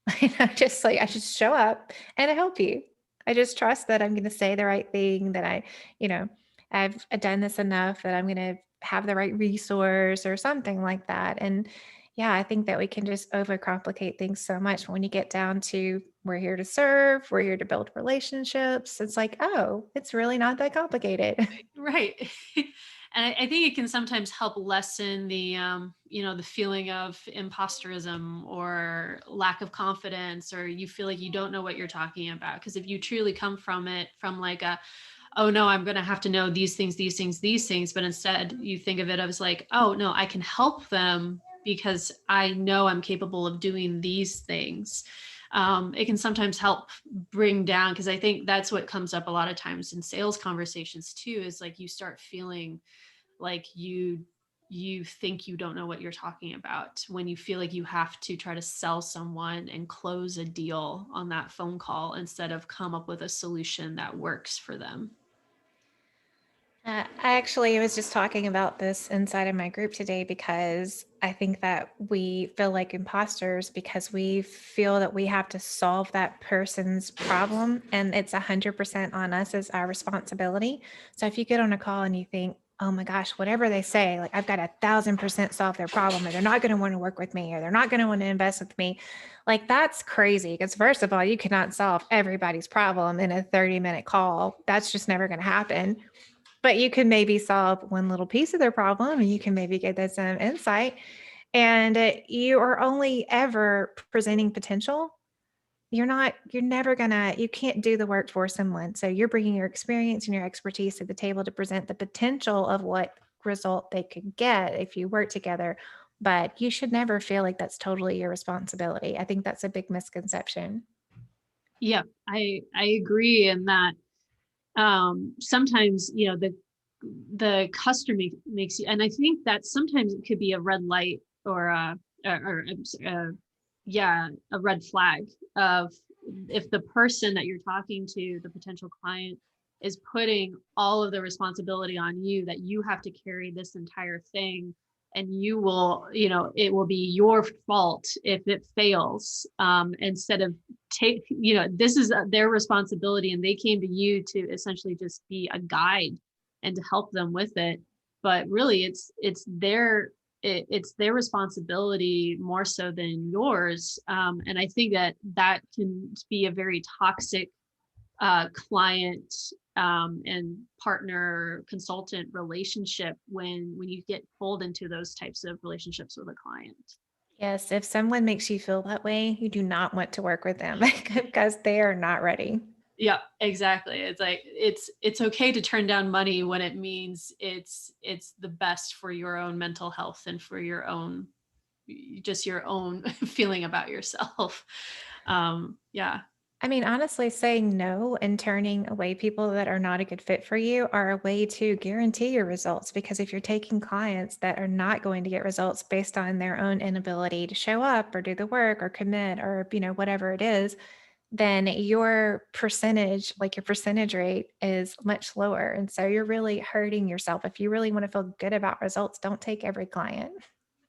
I just show up and I help you. I just trust that I'm going to say the right thing, that you know, I've done this enough that I'm going to have the right resource or something like that. And yeah, I think that we can just overcomplicate things so much. When you get down to we're here to serve, we're here to build relationships. It's like, oh, it's really not that complicated. Right. And I think it can sometimes help lessen the feeling of imposterism or lack of confidence, or you feel like you don't know what you're talking about. Because if you truly come from it from like a, oh no, I'm going to have to know these things, these things, these things. But instead you think of it as like, oh no, I can help them because I know I'm capable of doing these things. It can sometimes help bring down, because I think that's what comes up a lot of times in sales conversations too, is like you start feeling like you think you don't know what you're talking about when you feel like you have to try to sell someone and close a deal on that phone call instead of come up with a solution that works for them. I actually was just talking about this inside of my group today because I think that we feel like imposters because we feel that we have to solve that person's problem and it's 100% on us as our responsibility. So if you get on a call and you think, oh my gosh, whatever they say, like I've got 1,000% solve their problem, or they're not going to want to work with me, or they're not going to want to invest with me. Like that's crazy. Because first of all, you cannot solve everybody's problem in a 30-minute call. That's just never going to happen. But you can maybe solve one little piece of their problem and you can maybe get them some insight. And you are only ever presenting potential. You're never gonna, you can't do the work for someone. So you're bringing your experience and your expertise to the table to present the potential of what result they could get if you work together. But you should never feel like that's totally your responsibility. I think that's a big misconception. Yeah, I agree in that. Sometimes the customer makes you, and I think that sometimes it could be a red light or yeah, a red flag of if the person that you're talking to, the potential client, is putting all of the responsibility on you, that you have to carry this entire thing, and you will, it will be your fault if it fails, instead of take, this is their responsibility and they came to you to essentially just be a guide and to help them with it. But really it's it's their responsibility more so than yours. And I think that that can be a very toxic client and partner consultant relationship when you get pulled into those types of relationships with a client. Yes, if someone makes you feel that way, you do not want to work with them because they are not ready. Yeah, exactly. It's like it's okay to turn down money when it means it's the best for your own mental health and for your own, just your own feeling about yourself. Yeah. I mean, honestly, saying no and turning away people that are not a good fit for you are a way to guarantee your results. Because if you're taking clients that are not going to get results based on their own inability to show up or do the work or commit or, whatever it is, then your percentage, like your percentage rate is much lower. And so you're really hurting yourself. If you really want to feel good about results, don't take every client.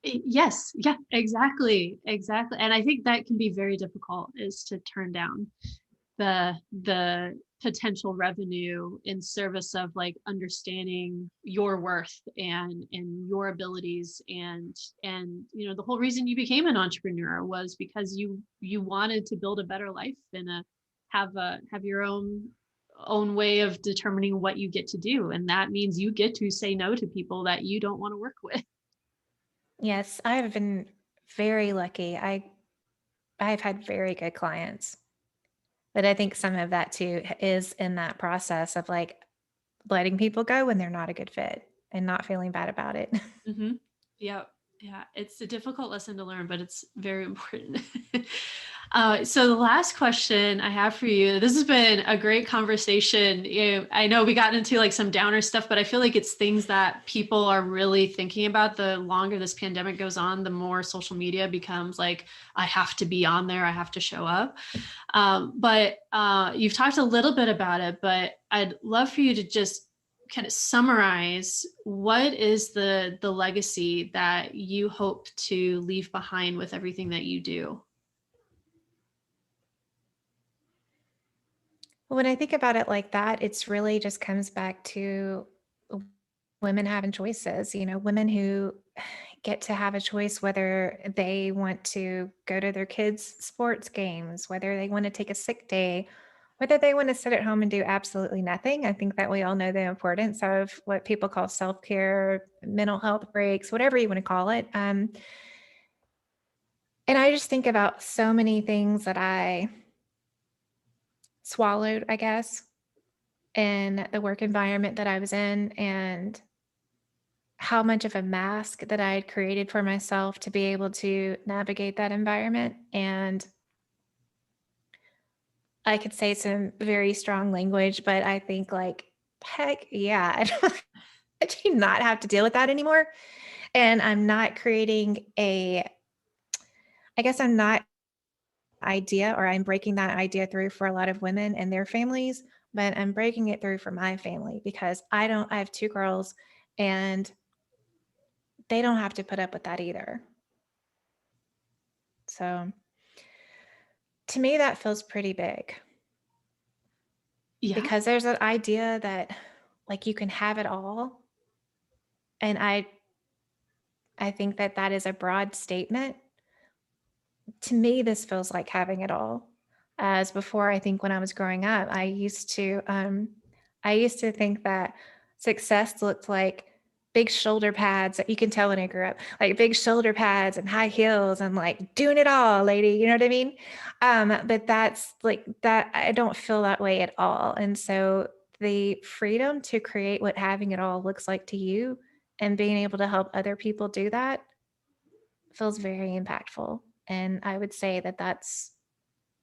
Yes, yeah, exactly, exactly. And I think that can be very difficult, is to turn down the potential revenue in service of like understanding your worth and your abilities, and the whole reason you became an entrepreneur was because you wanted to build a better life and have your own way of determining what you get to do, and that means you get to say no to people that you don't want to work with. Yes, I have been very lucky. I've had very good clients. But I think some of that too is in that process of like letting people go when they're not a good fit and not feeling bad about it. Mm-hmm. Yeah. Yeah. It's a difficult lesson to learn, but it's very important. So the last question I have for you, this has been a great conversation. I know we got into like some downer stuff, but I feel like it's things that people are really thinking about. The longer this pandemic goes on, the more social media becomes like, I have to be on there. I have to show up. But you've talked a little bit about it, but I'd love for you to just kind of summarize what is the legacy that you hope to leave behind with everything that you do. When I think about it like that, it's really just comes back to women having choices, women who get to have a choice whether they want to go to their kids' sports games, whether they want to take a sick day, whether they want to sit at home and do absolutely nothing. I think that we all know the importance of what people call self care, mental health breaks, whatever you want to call it. And I just think about so many things that I swallowed, I guess, in the work environment that I was in, and how much of a mask that I had created for myself to be able to navigate that environment. And I could say some very strong language, but I think like, heck yeah, I do not have to deal with that anymore. And I'm not creating I guess I'm not idea, or I'm breaking that idea through for a lot of women and their families, but I'm breaking it through for my family because I have two girls and they don't have to put up with that either. So to me, that feels pretty big Yeah. because there's an idea that like you can have it all. And I think that that is a broad statement. To me, this feels like having it all. As before, I think when I was growing up, I used to think that success looked like big shoulder pads. You can tell when I grew up, like big shoulder pads and high heels and like doing it all, lady. You know what I mean? But that's like that. I don't feel that way at all. And so the freedom to create what having it all looks like to you and being able to help other people do that feels very impactful. And I would say that that's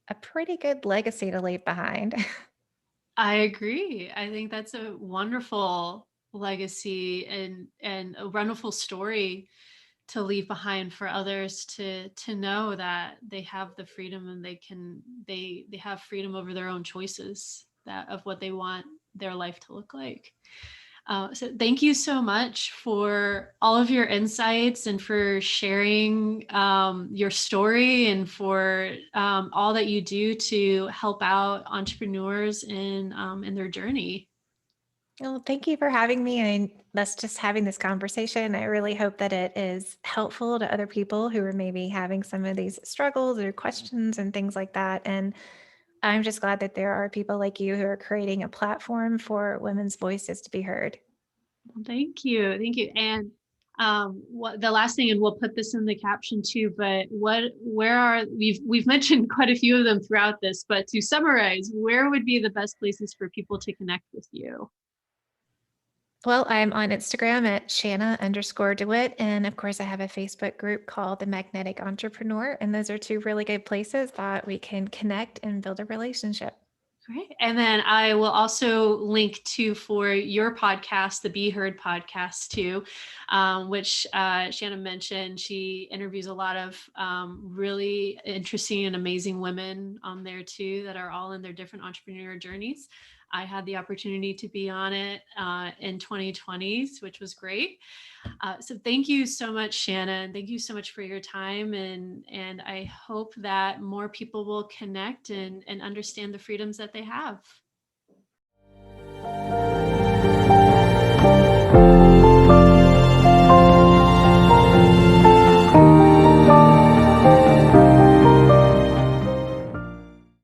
a pretty good legacy to leave behind. I agree. I think that's a wonderful legacy and a wonderful story to leave behind for others to know that they have the freedom and they have freedom over their own choices, that of what they want their life to look like. So thank you so much for all of your insights and for sharing your story and for all that you do to help out entrepreneurs in their journey. Well, thank you for having me. And that's just having this conversation. I really hope that it is helpful to other people who are maybe having some of these struggles or questions and things like that. And I'm just glad that there are people like you who are creating a platform for women's voices to be heard. Well, thank you. Thank you. And what the last thing, and we'll put this in the caption too, but where are, we've mentioned quite a few of them throughout this, but to summarize, where would be the best places for people to connect with you? Well, I'm on Instagram at Shana_Dewitt. And of course, I have a Facebook group called The Magnetic Entrepreneur. And those are two really good places that we can connect and build a relationship. Great. And then I will also link to for your podcast, the Be Heard podcast too, which Shannon mentioned. She interviews a lot of really interesting and amazing women on there too that are all in their different entrepreneurial journeys. I had the opportunity to be on it in 2020, which was great. So thank you so much, Shannon. Thank you so much for your time. And I hope that more people will connect and understand the freedoms that they have.